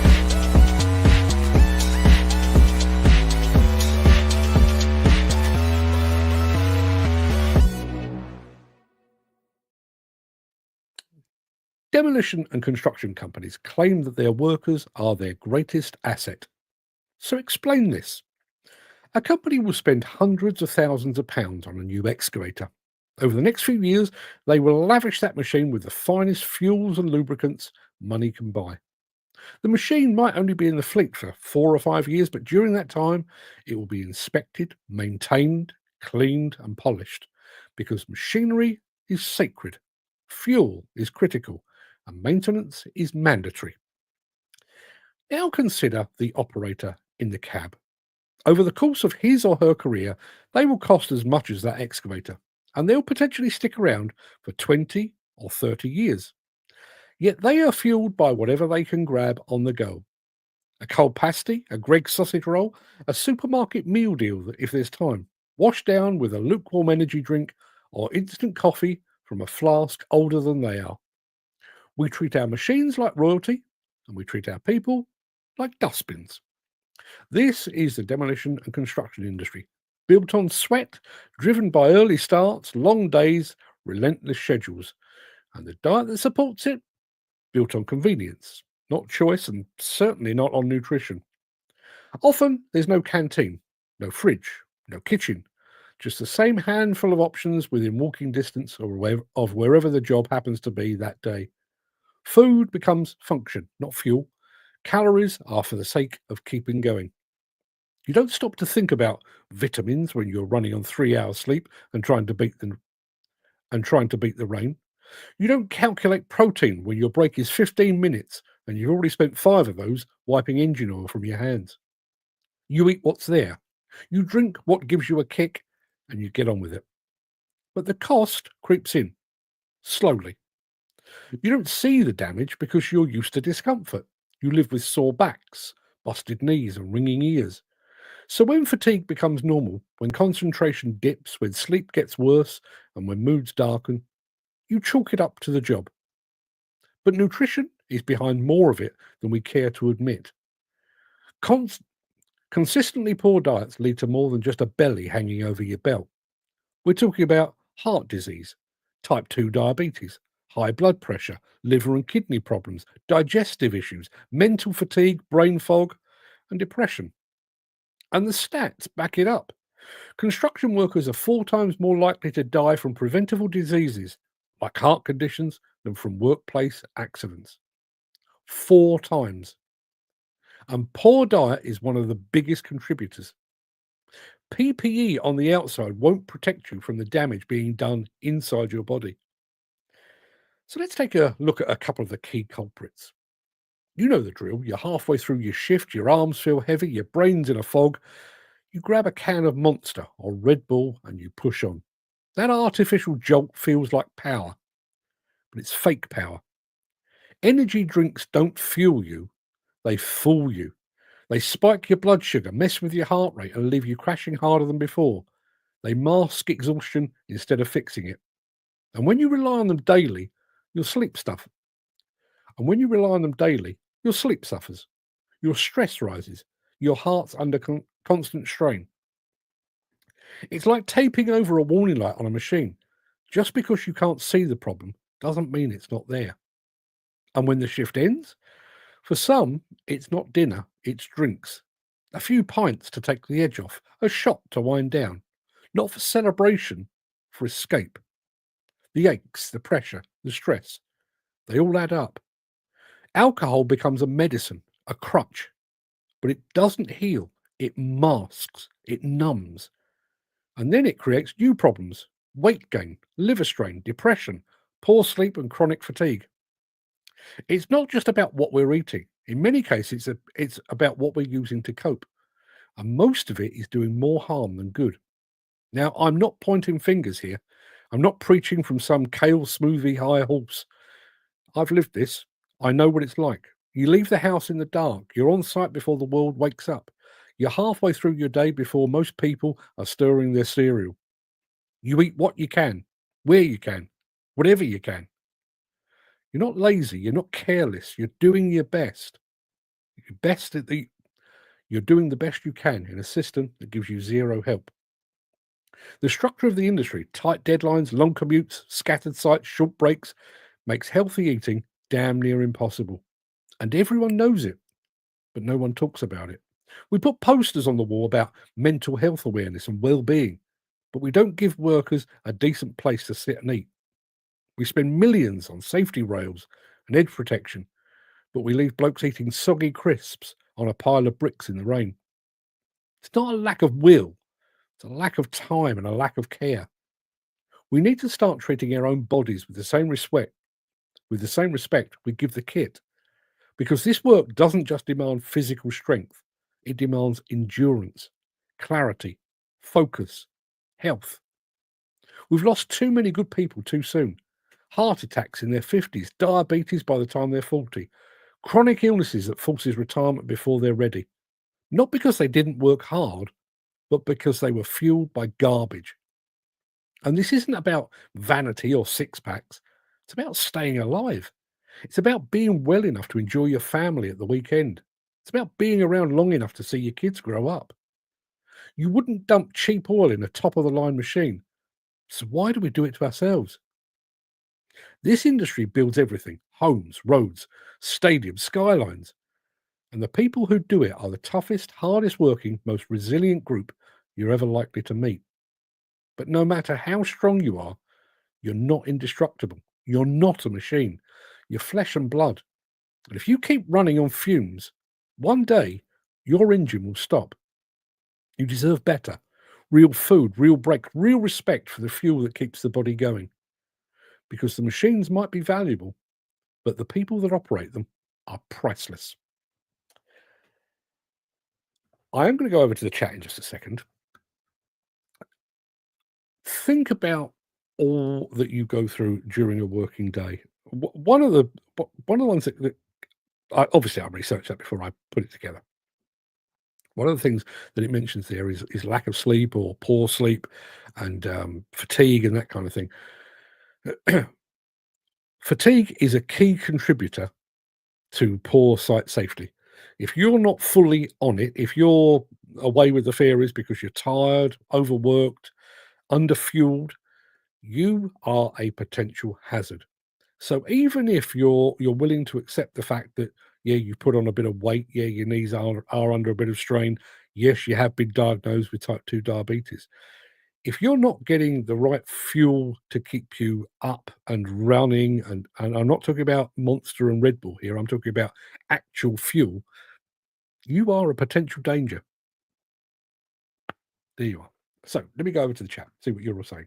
Demolition and construction companies claim that their workers are their greatest asset. So explain this. A company will spend hundreds of thousands of pounds on a new excavator. Over the next few years, they will lavish that machine with the finest fuels and lubricants money can buy. The machine might only be in the fleet for 4 or 5 years, but during that time, it will be inspected, maintained, cleaned, and polished, because machinery is sacred, fuel is critical, and maintenance is mandatory. Now consider the operator in the cab. Over the course of his or her career, they will cost as much as that excavator, and they'll potentially stick around for 20 or 30 years. Yet they are fueled by whatever they can grab on the go. A cold pasty, a Greggs sausage roll, a supermarket meal deal if there's time, washed down with a lukewarm energy drink or instant coffee from a flask older than they are. We treat our machines like royalty, and we treat our people like dustbins. This is the demolition and construction industry, built on sweat, driven by early starts, long days, relentless schedules, and the diet that supports it, built on convenience, not choice, and certainly not on nutrition. Often there's no canteen, no fridge, no kitchen, just the same handful of options within walking distance of wherever the job happens to be that day. Food becomes function, not fuel. Calories are for the sake of keeping going. You don't stop to think about vitamins when you're running on 3 hours sleep and trying to beat the rain. You don't calculate protein when your break is 15 minutes and you've already spent 5 of those wiping engine oil from your hands. You eat what's there. You drink what gives you a kick and you get on with it. But the cost creeps in, slowly. You don't see the damage because you're used to discomfort. You live with sore backs, busted knees, and ringing ears. So when fatigue becomes normal, when concentration dips, when sleep gets worse, and when moods darken, you chalk it up to the job. But nutrition is behind more of it than we care to admit. Consistently poor diets lead to more than just a belly hanging over your belt. We're talking about heart disease, type 2 diabetes, high blood pressure, liver and kidney problems, digestive issues, mental fatigue, brain fog, and depression. And the stats back it up. Construction workers are 4 times more likely to die from preventable diseases like heart conditions than from workplace accidents. 4 times. And poor diet is one of the biggest contributors. PPE on the outside won't protect you from the damage being done inside your body. So let's take a look at a couple of the key culprits. You know the drill. You're halfway through your shift, your arms feel heavy, your brain's in a fog. You grab a can of Monster or Red Bull and you push on. That artificial jolt feels like power, but it's fake power. Energy drinks don't fuel you, they fool you. They spike your blood sugar, mess with your heart rate, and leave you crashing harder than before. They mask exhaustion instead of fixing it. And when you rely on them daily, your sleep suffers. Your stress rises. Your heart's under constant strain. It's like taping over a warning light on a machine. Just because you can't see the problem doesn't mean it's not there. And when the shift ends, for some, it's not dinner, it's drinks. A few pints to take the edge off, a shot to wind down. Not for celebration, for escape. The aches, the pressure, the stress, they all add up. Alcohol becomes a medicine, a crutch. But it doesn't heal, it masks, it numbs. And then it creates new problems: weight gain, liver strain, depression, poor sleep, and chronic fatigue. It's not just about what we're eating. In many cases, it's about what we're using to cope. And most of it is doing more harm than good. Now, I'm not pointing fingers here. I'm not preaching from some kale smoothie high horse. I've lived this. I know what it's like. You leave the house in the dark. You're on site before the world wakes up. You're halfway through your day before most people are stirring their cereal. You eat what you can, where you can, whatever you can. You're not lazy. You're not careless. You're doing your best. You're doing the best you can in a system that gives you zero help. The structure of the industry, tight deadlines, long commutes, scattered sites, short breaks, makes healthy eating damn near impossible. And everyone knows it, but no one talks about it. We put posters on the wall about mental health awareness and well-being, but we don't give workers a decent place to sit and eat. We spend millions on safety rails and edge protection, but we leave blokes eating soggy crisps on a pile of bricks in the rain. It's not a lack of will, it's a lack of time and a lack of care. We need to start treating our own bodies with the same respect we give the kit. Because this work doesn't just demand physical strength, it demands endurance, clarity, focus, health. We've lost too many good people too soon. Heart attacks in their 50s, diabetes by the time they're 40, chronic illnesses that forces retirement before they're ready. Not because they didn't work hard, but because they were fueled by garbage. And this isn't about vanity or six packs. It's about staying alive. It's about being well enough to enjoy your family at the weekend. It's about being around long enough to see your kids grow up. You wouldn't dump cheap oil in a top of the line machine. So why do we do it to ourselves? This industry builds everything: homes, roads, stadiums, skylines. And the people who do it are the toughest, hardest working, most resilient group you're ever likely to meet. But no matter how strong you are, you're not indestructible. You're not a machine. You're flesh and blood. And if you keep running on fumes, one day your engine will stop. You deserve better. Real food, real break, real respect for the fuel that keeps the body going. Because the machines might be valuable, but the people that operate them are priceless. I am going to go over to the chat in just a second. Think about all that you go through during a working day. One of the ones that obviously I researched that before I put it together. One of the things that it mentions there is lack of sleep or poor sleep and fatigue and that kind of thing. Fatigue is a key contributor to poor site safety. If you're not fully on it, if you're away with the fairies because you're tired, overworked, underfueled, you are a potential hazard. So even if you're willing to accept the fact that, yeah, you put on a bit of weight, yeah, your knees are under a bit of strain, yes, you have been diagnosed with type 2 diabetes. If you're not getting the right fuel to keep you up and running, and I'm not talking about Monster and Red Bull here, I'm talking about actual fuel, you are a potential danger. There you are. So let me go over to the chat, see what you're all saying.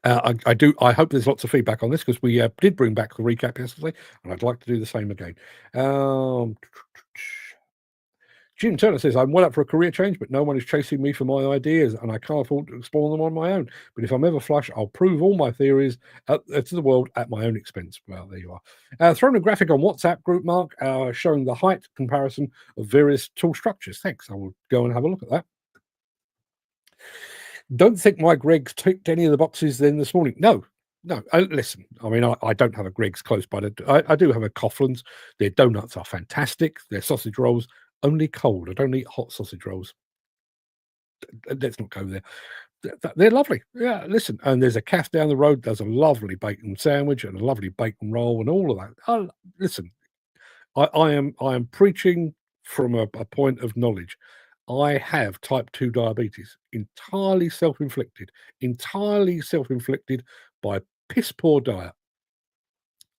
I hope there's lots of feedback on this because we did bring back the recap yesterday, and I'd like to do the same again. Jim Turner says, I'm well up for a career change, but no one is chasing me for my ideas, and I can't afford to explore them on my own. But if I'm ever flush, I'll prove all my theories to the world at my own expense. Well, there you are. Thrown a graphic on WhatsApp group, Mark, showing the height comparison of various tall structures. Thanks. I will go and have a look at that. Don't think my Greggs ticked any of the boxes then this morning. No. Listen, I mean, I don't have a Greggs close by. I do have a Coughlin's. Their donuts are fantastic. Their sausage rolls, only cold. I don't eat hot sausage rolls. Let's not go there. They're lovely. Yeah, listen, and there's a cafe down the road, does a lovely bacon sandwich and a lovely bacon roll and all of that. Listen, I am preaching from a point of knowledge. I have type 2 diabetes, entirely self-inflicted by piss poor diet.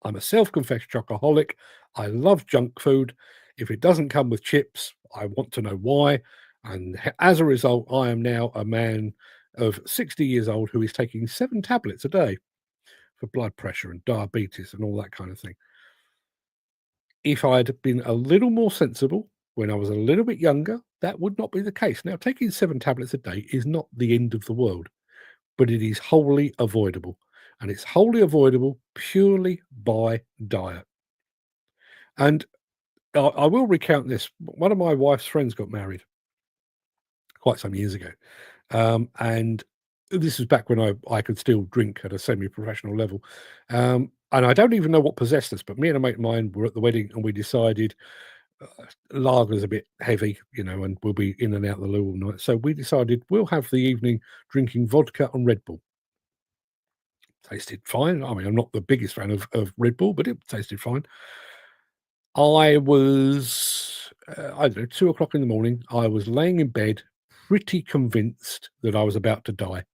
I'm a self-confessed chocoholic. I love junk food. If it doesn't come with chips, I want to know why. And as a result, I am now a man of 60 years old who is taking 7 tablets a day for blood pressure and diabetes and all that kind of thing. If I'd been a little more sensible when I was a little bit younger, that would not be the case. Now, taking 7 tablets a day is not the end of the world, but it is wholly avoidable. And it's wholly avoidable purely by diet. And I will recount this. One of my wife's friends got married quite some years ago. And this was back when I could still drink at a semi-professional level. And I don't even know what possessed us, but me and a mate of mine were at the wedding and we decided lager's a bit heavy, and we'll be in and out the loo all night. So we decided we'll have the evening drinking vodka and Red Bull. Tasted fine. I mean, I'm not the biggest fan of Red Bull, but it tasted fine. I was, I don't know, 2 o'clock in the morning. I was laying in bed, pretty convinced that I was about to die.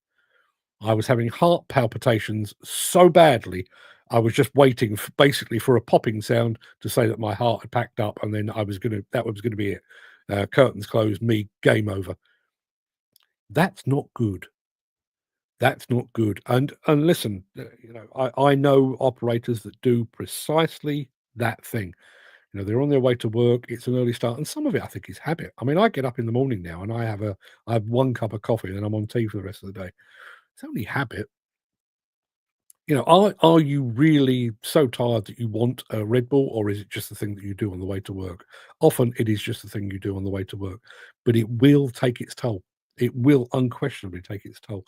I was having heart palpitations so badly. I was just waiting basically for a popping sound to say that my heart had packed up, and then that was going to be it. Curtains closed, me, game over. That's not good. That's not good. And listen, I know operators that do precisely that thing. They're on their way to work. It's an early start, and some of it I think is habit. I mean, I get up in the morning now, and I have 1 cup of coffee, and then I'm on tea for the rest of the day. It's only habit. Are you really so tired that you want a Red Bull, or is it just the thing that you do on the way to work? Often it is just the thing you do on the way to work, but it will take its toll. It will unquestionably take its toll.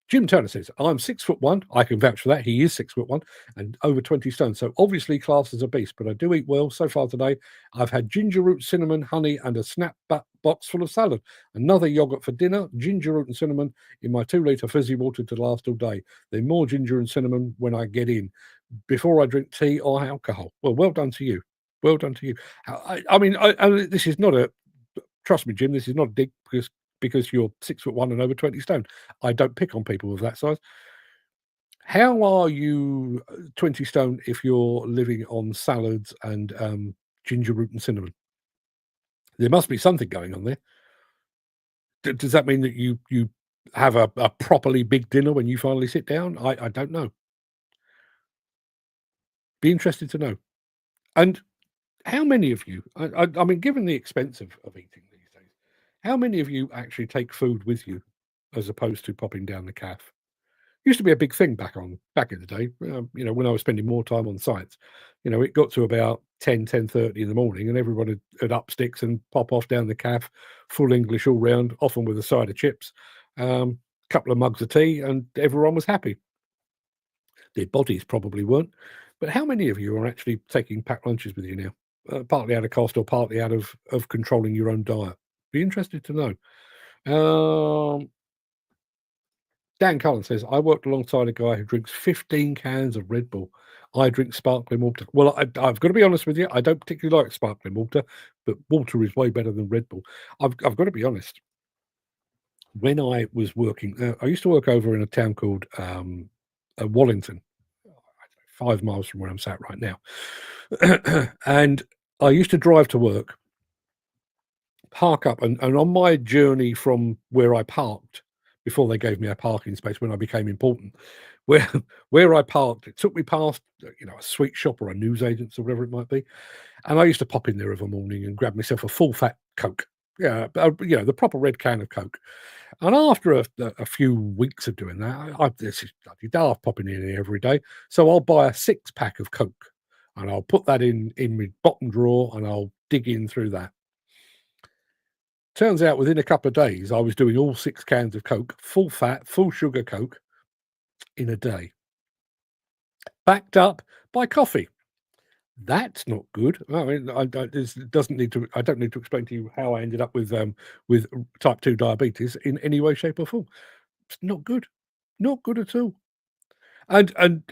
Jim Turner says, I'm 6'1". I can vouch for that. He is 6'1" and over 20 stone. So obviously classed as a beast, but I do eat well. So far today, I've had ginger root, cinnamon, honey, and a snap box full of salad. Another yogurt for dinner, ginger root and cinnamon in my 2-litre fizzy water to last all day. Then more ginger and cinnamon when I get in, before I drink tea or alcohol. Well done to you. Well done to you. I mean, this is not a, trust me, Jim, this is not a dig because you're 6'1" and over 20 stone. I don't pick on people of that size. How are you 20 stone if you're living on salads and ginger root and cinnamon? There must be something going on there. Does that mean that you have a properly big dinner when you finally sit down? I don't know. Be interested to know. And how many of you, I mean, given the expense of eating these days, how many of you actually take food with you as opposed to popping down the cafe? Used to be a big thing back in the day, when I was spending more time on sites. It got to about 10:30 in the morning and everybody would up sticks and pop off down the cafe, full English all round, often with a side of chips, couple of mugs of tea, and everyone was happy. Their bodies probably weren't. But how many of you are actually taking packed lunches with you now? Partly out of cost or partly out of controlling your own diet? Be interested to know. Dan Cullen says, I worked alongside a guy who drinks 15 cans of Red Bull. I drink sparkling water. Well, I've got to be honest with you. I don't particularly like sparkling water, but water is way better than Red Bull. I've got to be honest. When I was working, I used to work over in a town called Wallington, 5 miles from where I'm sat right now. And I used to drive to work, park up, and on my journey from where I parked, before they gave me a parking space when I became important, where I parked, it took me past, a sweet shop or a newsagent's or whatever it might be. And I used to pop in there every morning and grab myself a full fat Coke. Yeah, the proper red can of Coke. And after a few weeks of doing that, this is bloody daft popping in here every day. So I'll buy a 6-pack of Coke and I'll put that in my bottom drawer and I'll dig in through that. Turns out within a couple of days, I was doing all 6 cans of Coke, full fat, full sugar Coke in a day. Backed up by coffee. That's not good. I mean, I don't need to explain to you how I ended up with type 2 diabetes in any way, shape, or form. It's not good. Not good at all. And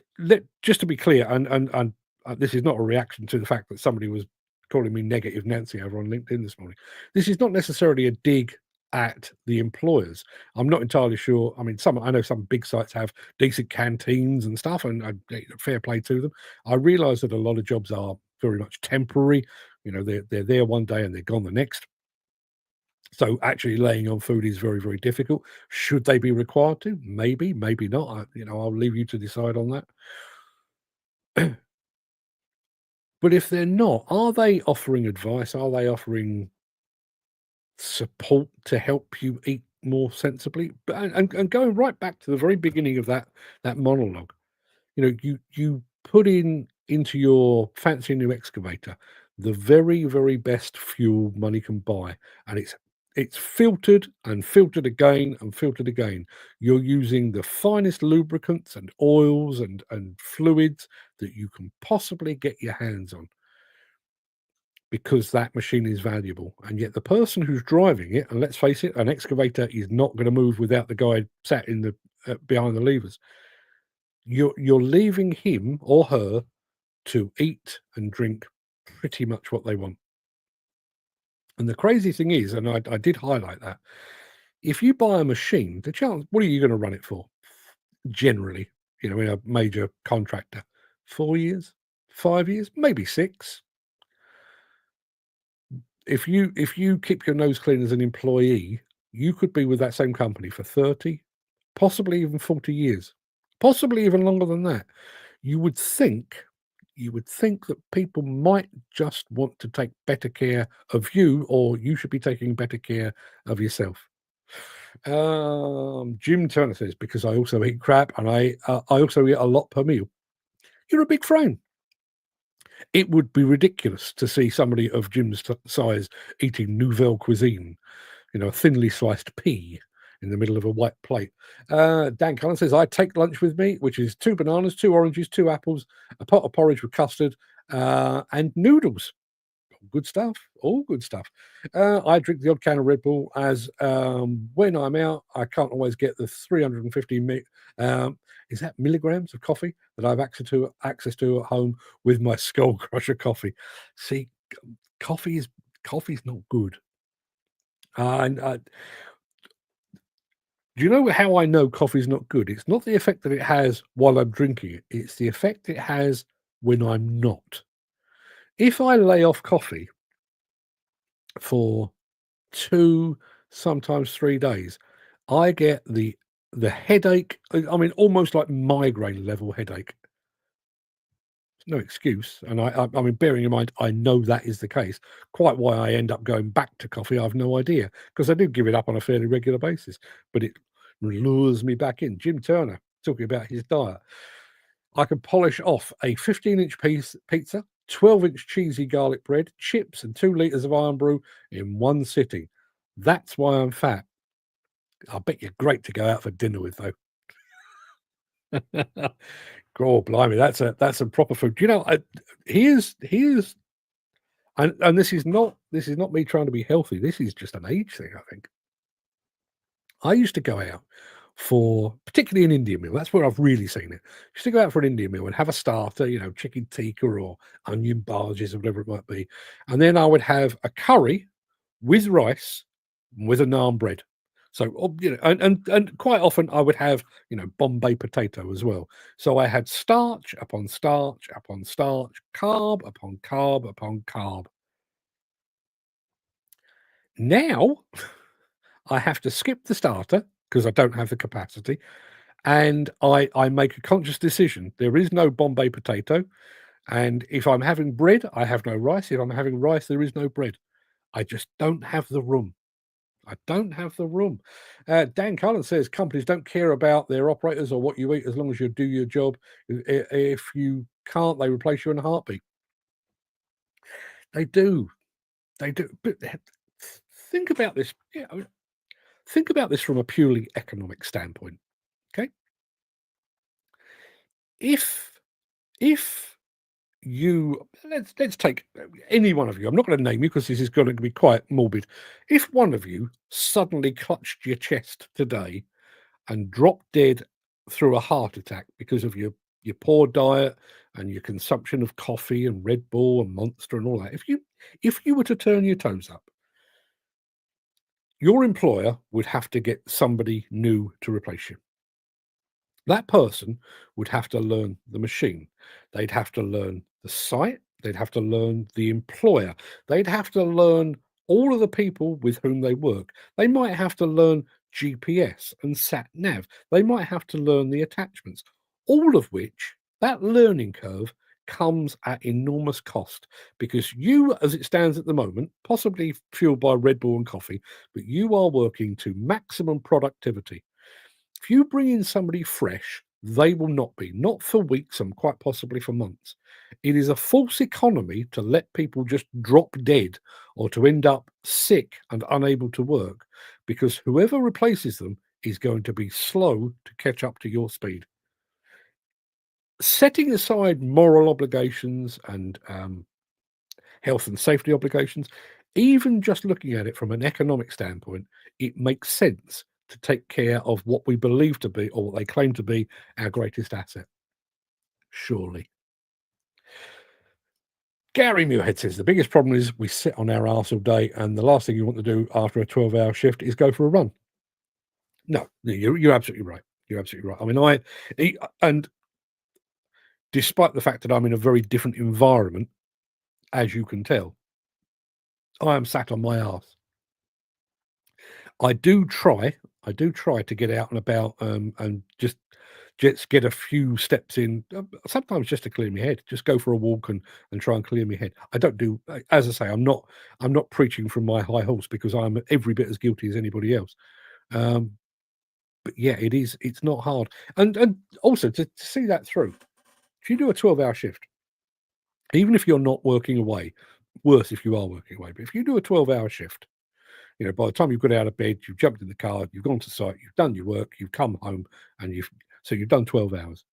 just to be clear, and this is not a reaction to the fact that somebody was calling me negative Nancy over on LinkedIn this morning. This is not necessarily a dig at the employers. I'm not entirely sure. I mean, I know some big sites have decent canteens and stuff, and fair play to them. I realise that a lot of jobs are very much temporary. They're there one day and they're gone the next. So actually laying on food is very, very difficult. Should they be required to? Maybe, maybe not. I'll leave you to decide on that. But if they're not, are they offering advice? Are they offering support to help you eat more sensibly? And going right back to the very beginning of that monologue, you put into your fancy new excavator the very, very best fuel money can buy, and it's filtered and filtered again and filtered again. You're using the finest lubricants and oils and fluids that you can possibly get your hands on, because that machine is valuable. And yet the person who's driving it, and let's face it, an excavator is not going to move without the guy sat in the behind the levers. You're leaving him or her to eat and drink pretty much what they want. And the crazy thing is, and I did highlight that, if you buy a machine, the chance, what are you going to run it for? Generally, in a major contractor, 4 years, 5 years, maybe 6. If you keep your nose clean as an employee, you could be with that same company for 30, possibly even 40 years, possibly even longer than that. You would think that people might just want to take better care of you, or you should be taking better care of yourself. Jim Turner says, because I also eat crap and I also eat a lot per meal. You're a big frame. It would be ridiculous to see somebody of Jim's size eating nouvelle cuisine. a thinly sliced pea in the middle of a white plate. Dan Cullen says, I take lunch with me, which is 2 bananas, 2 oranges, 2 apples, a pot of porridge with custard, and noodles. Good stuff. All good stuff. I drink the odd can of Red Bull, as when I'm out, I can't always get the 350 is that milligrams of coffee that I've access to at home with my Skull Crusher coffee. See, coffee's not good. And do you know how I know coffee's not good? It's not the effect that it has while I'm drinking it. It's the effect it has when I'm not. If I lay off coffee for 2, sometimes 3 days, I get the headache. I mean, almost like migraine level headache. No excuse. And I mean, bearing in mind, I know that is the case. Quite why I end up going back to coffee, I've no idea, because I do give it up on a fairly regular basis, but it lures me back in. Jim Turner talking about his diet. I can polish off a 15-inch pizza, 12-inch cheesy garlic bread, chips, and 2 litres of iron brew in one sitting. That's why I'm fat. I bet you're great to go out for dinner with, though. God, blimey, that's a proper food. You know, here's and this is not me trying to be healthy. This is just an age thing, I think. I used to go out for, particularly an Indian meal. That's where I've really seen it. I used to go out for an Indian meal and have a starter, chicken tikka or onion bhajias or whatever it might be, and then I would have a curry with rice with a naan bread. So, and quite often I would have, Bombay potato as well. So I had starch upon starch upon starch, carb upon carb upon carb. Now I have to skip the starter because I don't have the capacity. And I make a conscious decision. There is no Bombay potato. And if I'm having bread, I have no rice. If I'm having rice, there is no bread. I just don't have the room. I don't have the room. Dan Cullen says companies don't care about their operators or what you eat as long as you do your job. If you can't, they replace you in a heartbeat. They do. They do. But think about this. Think about this from a purely economic standpoint. Okay. If you let's take any one of you. I'm not going to name you because this is going to be quite morbid. If one of you suddenly clutched your chest today and dropped dead through a heart attack because of your poor diet and your consumption of coffee and Red Bull and Monster and all that, if you were to turn your toes up, your employer would have to get somebody new to replace you. That person would have to learn the machine. They'd have to learn the site. They'd have to learn the employer. They'd have to learn all of the people with whom they work. They might have to learn GPS and sat nav. They might have to learn the attachments, all of which, that learning curve, comes at enormous cost, because you, as it stands at the moment, possibly fueled by Red Bull and coffee, but you are working to maximum productivity. If you bring in somebody fresh, they will not be, not for weeks and quite possibly for months. It is a false economy to let people just drop dead or to end up sick and unable to work, because whoever replaces them is going to be slow to catch up to your speed. Setting aside moral obligations and health and safety obligations, even just looking at it from an economic standpoint, it makes sense to take care of what we believe to be, or what they claim to be, our greatest asset. Surely. Gary Muirhead says the biggest problem is we sit on our arse all day, and the last thing you want to do after a 12-hour shift is go for a run. No, you're absolutely right. You're absolutely right. I mean, and despite the fact that I'm in a very different environment, as you can tell, I am sat on my arse. I do try to get out and about, and just get a few steps in, sometimes just to clear my head, just go for a walk and try and clear my head. I don't do, as I say, I'm not preaching from my high horse, because I'm every bit as guilty as anybody else. But yeah, it's not hard. And also to see that through, if you do a 12-hour shift, even if you're not working away, worse if you are working away, but if you do a 12-hour shift, You know, by the time you've got out of bed, you've jumped in the car, you've gone to site, you've done your work, you've come home, and you've done 12 hours.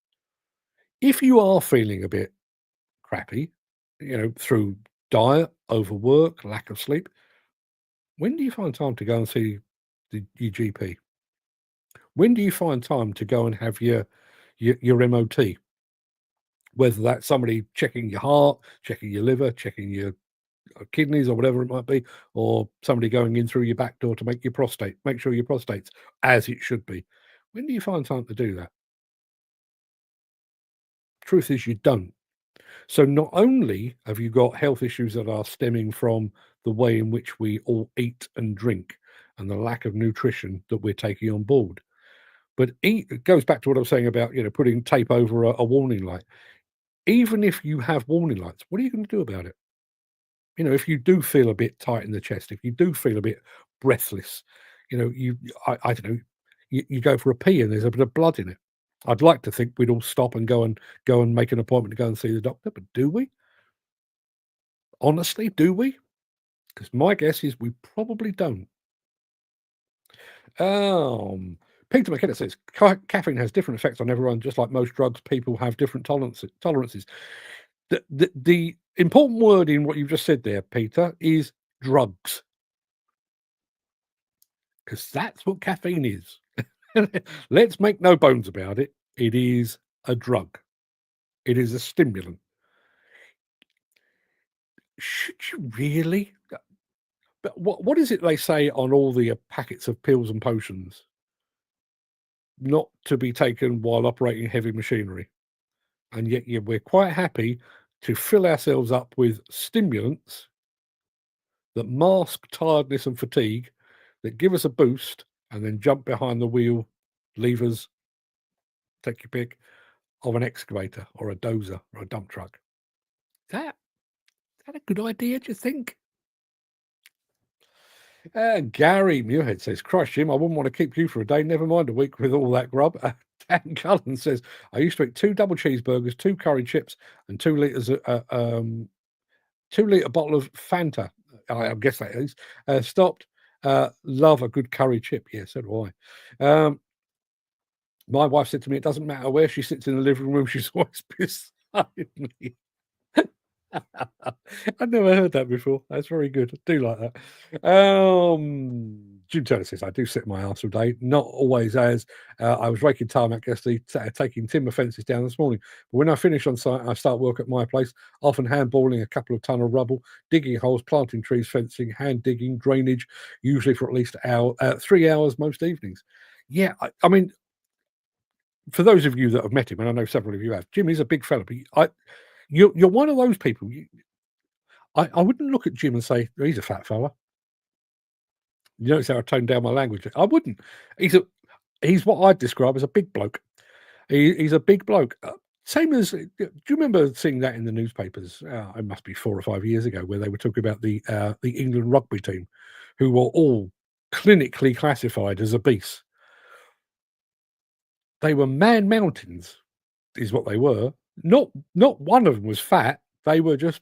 If you are feeling a bit crappy, you know, through diet, overwork, lack of sleep, when do you find time to go and see your GP? When do you find time to go and have your MOT? Whether that's somebody checking your heart, checking your liver, checking your kidneys or whatever it might be, or somebody going in through your back door to make sure your prostate's as it should be. When do you find time to do that? Truth is, you don't. So not only have you got health issues that are stemming from the way in which we all eat and drink and the lack of nutrition that we're taking on board, but it goes back to what I was saying about, you know, putting tape over a warning light. Even if you have warning lights, what are you going to do about it? You know, if you do feel a bit tight in the chest, if you do feel a bit breathless, you know, I don't know, you go for a pee and there's a bit of blood in it. I'd like to think we'd all stop and go and make an appointment to go and see the doctor, but do we? Honestly, do we? Because my guess is we probably don't. Peter McKenna says caffeine has different effects on everyone, just like most drugs. People have different tolerances. The important word in what you've just said there, Peter, is drugs, because that's what caffeine is. Let's make no bones about it. It is a drug. It is a stimulant. Should you really? But what is it they say on all the packets of pills and potions? Not to be taken while operating heavy machinery. And yet we're quite happy to fill ourselves up with stimulants that mask tiredness and fatigue, that give us a boost, and then jump behind the wheel, levers, take your pick, of an excavator or a dozer or a dump truck. Is that a good idea, do you think? Gary Muirhead says, Christ, Jim, I wouldn't want to keep you for a day, never mind a week with all that grub. Dan Cullen says, I used to eat 2 double cheeseburgers, 2 curry chips, and 2 litres of 2-litre bottle of Fanta. I guess that is. Stopped. Love a good curry chip. Yeah, so do I. My wife said to me, it doesn't matter where she sits in the living room, she's always beside me. I've never heard that before. That's very good. I do like that. Jim Turner says, I do sit my arse all day. Not always as I was raking tarmac yesterday, taking timber fences down this morning. But when I finish on site, I start work at my place, often handballing a couple of ton of rubble, digging holes, planting trees, fencing, hand digging, drainage, usually for at least 3 hours most evenings. Yeah, I mean, for those of you that have met him, and I know several of you have, Jim is a big fella, but you're one of those people. I wouldn't look at Jim and say, he's a fat fella. You notice how I toned down my language. I wouldn't. He's what I'd describe as a big bloke. He's a big bloke. Same as, do you remember seeing that in the newspapers? It must be 4 or 5 years ago, where they were talking about the England rugby team, who were all clinically classified as obese. They were man mountains, is what they were. Not one of them was fat. They were just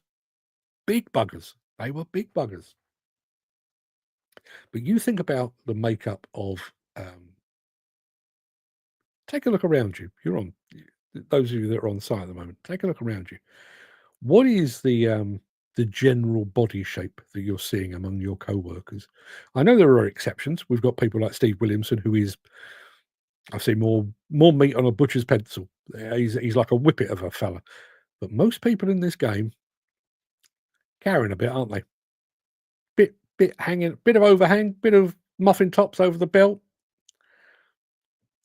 big buggers. They were big buggers. But you think about the makeup of. Take a look around you. You're on. Those of you that are on site at the moment, take a look around you. What is the general body shape that you're seeing among your co-workers? I know there are exceptions. We've got people like Steve Williamson, who is, I've seen more meat on a butcher's pencil. He's like a whippet of a fella. But most people in this game carrying a bit, aren't they? Bit hanging, bit of overhang, bit of muffin tops over the belt,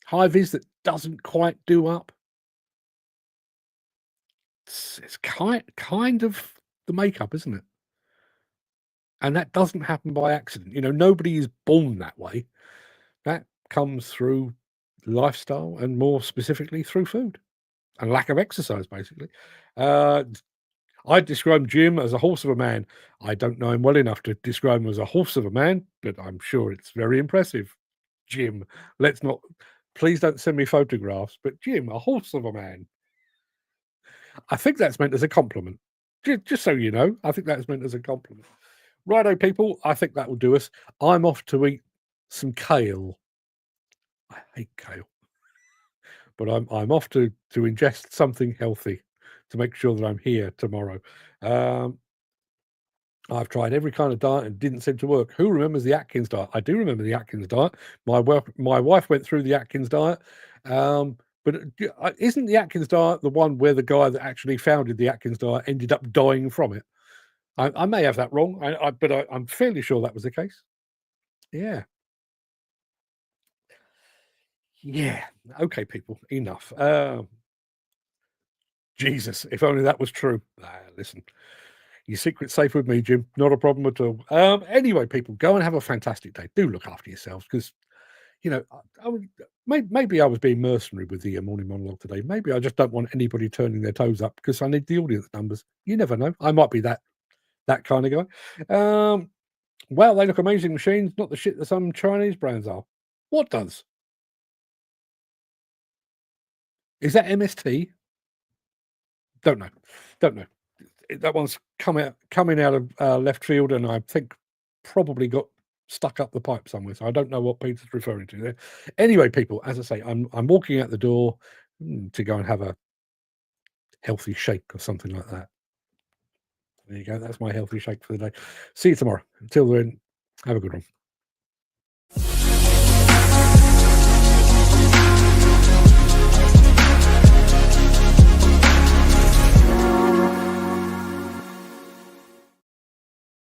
high vis that doesn't quite do up. It's kind of the makeup, isn't it? And that doesn't happen by accident. You know, nobody is born that way. That comes through lifestyle, and more specifically through food and lack of exercise, basically. I'd describe Jim as a horse of a man. I don't know him well enough to describe him as a horse of a man, but I'm sure it's very impressive. Jim, please don't send me photographs, but Jim, a horse of a man. I think that's meant as a compliment. Just so you know, I think that's meant as a compliment. Righto, people. I think that will do us. I'm off to eat some kale. I hate kale, but I'm off to ingest something healthy to make sure that I'm here tomorrow. I've tried every kind of diet and didn't seem to work. Who remembers the Atkins diet? I do remember the Atkins diet. My wife went through the Atkins diet. But isn't the Atkins diet the one where the guy that actually founded the Atkins diet ended up dying from it? I may have that wrong, but I'm fairly sure that was the case. Yeah. Yeah. Okay, people, enough. Jesus, if only that was true. Listen, your secret's safe with me, Jim. Not a problem at all. Anyway, people, go and have a fantastic day. Do look after yourselves because, you know, maybe I was being mercenary with the morning monologue today. Maybe I just don't want anybody turning their toes up because I need the audience numbers. You never know. I might be that kind of guy. Well, they look amazing machines, not the shit that some Chinese brands are. What does? Is that MST? Don't know. That one's coming out of left field, and I think probably got stuck up the pipe somewhere. So I don't know what Peter's referring to there. Anyway, people, as I say, I'm walking out the door to go and have a healthy shake or something like that. There you go. That's my healthy shake for the day. See you tomorrow. Until then, have a good one.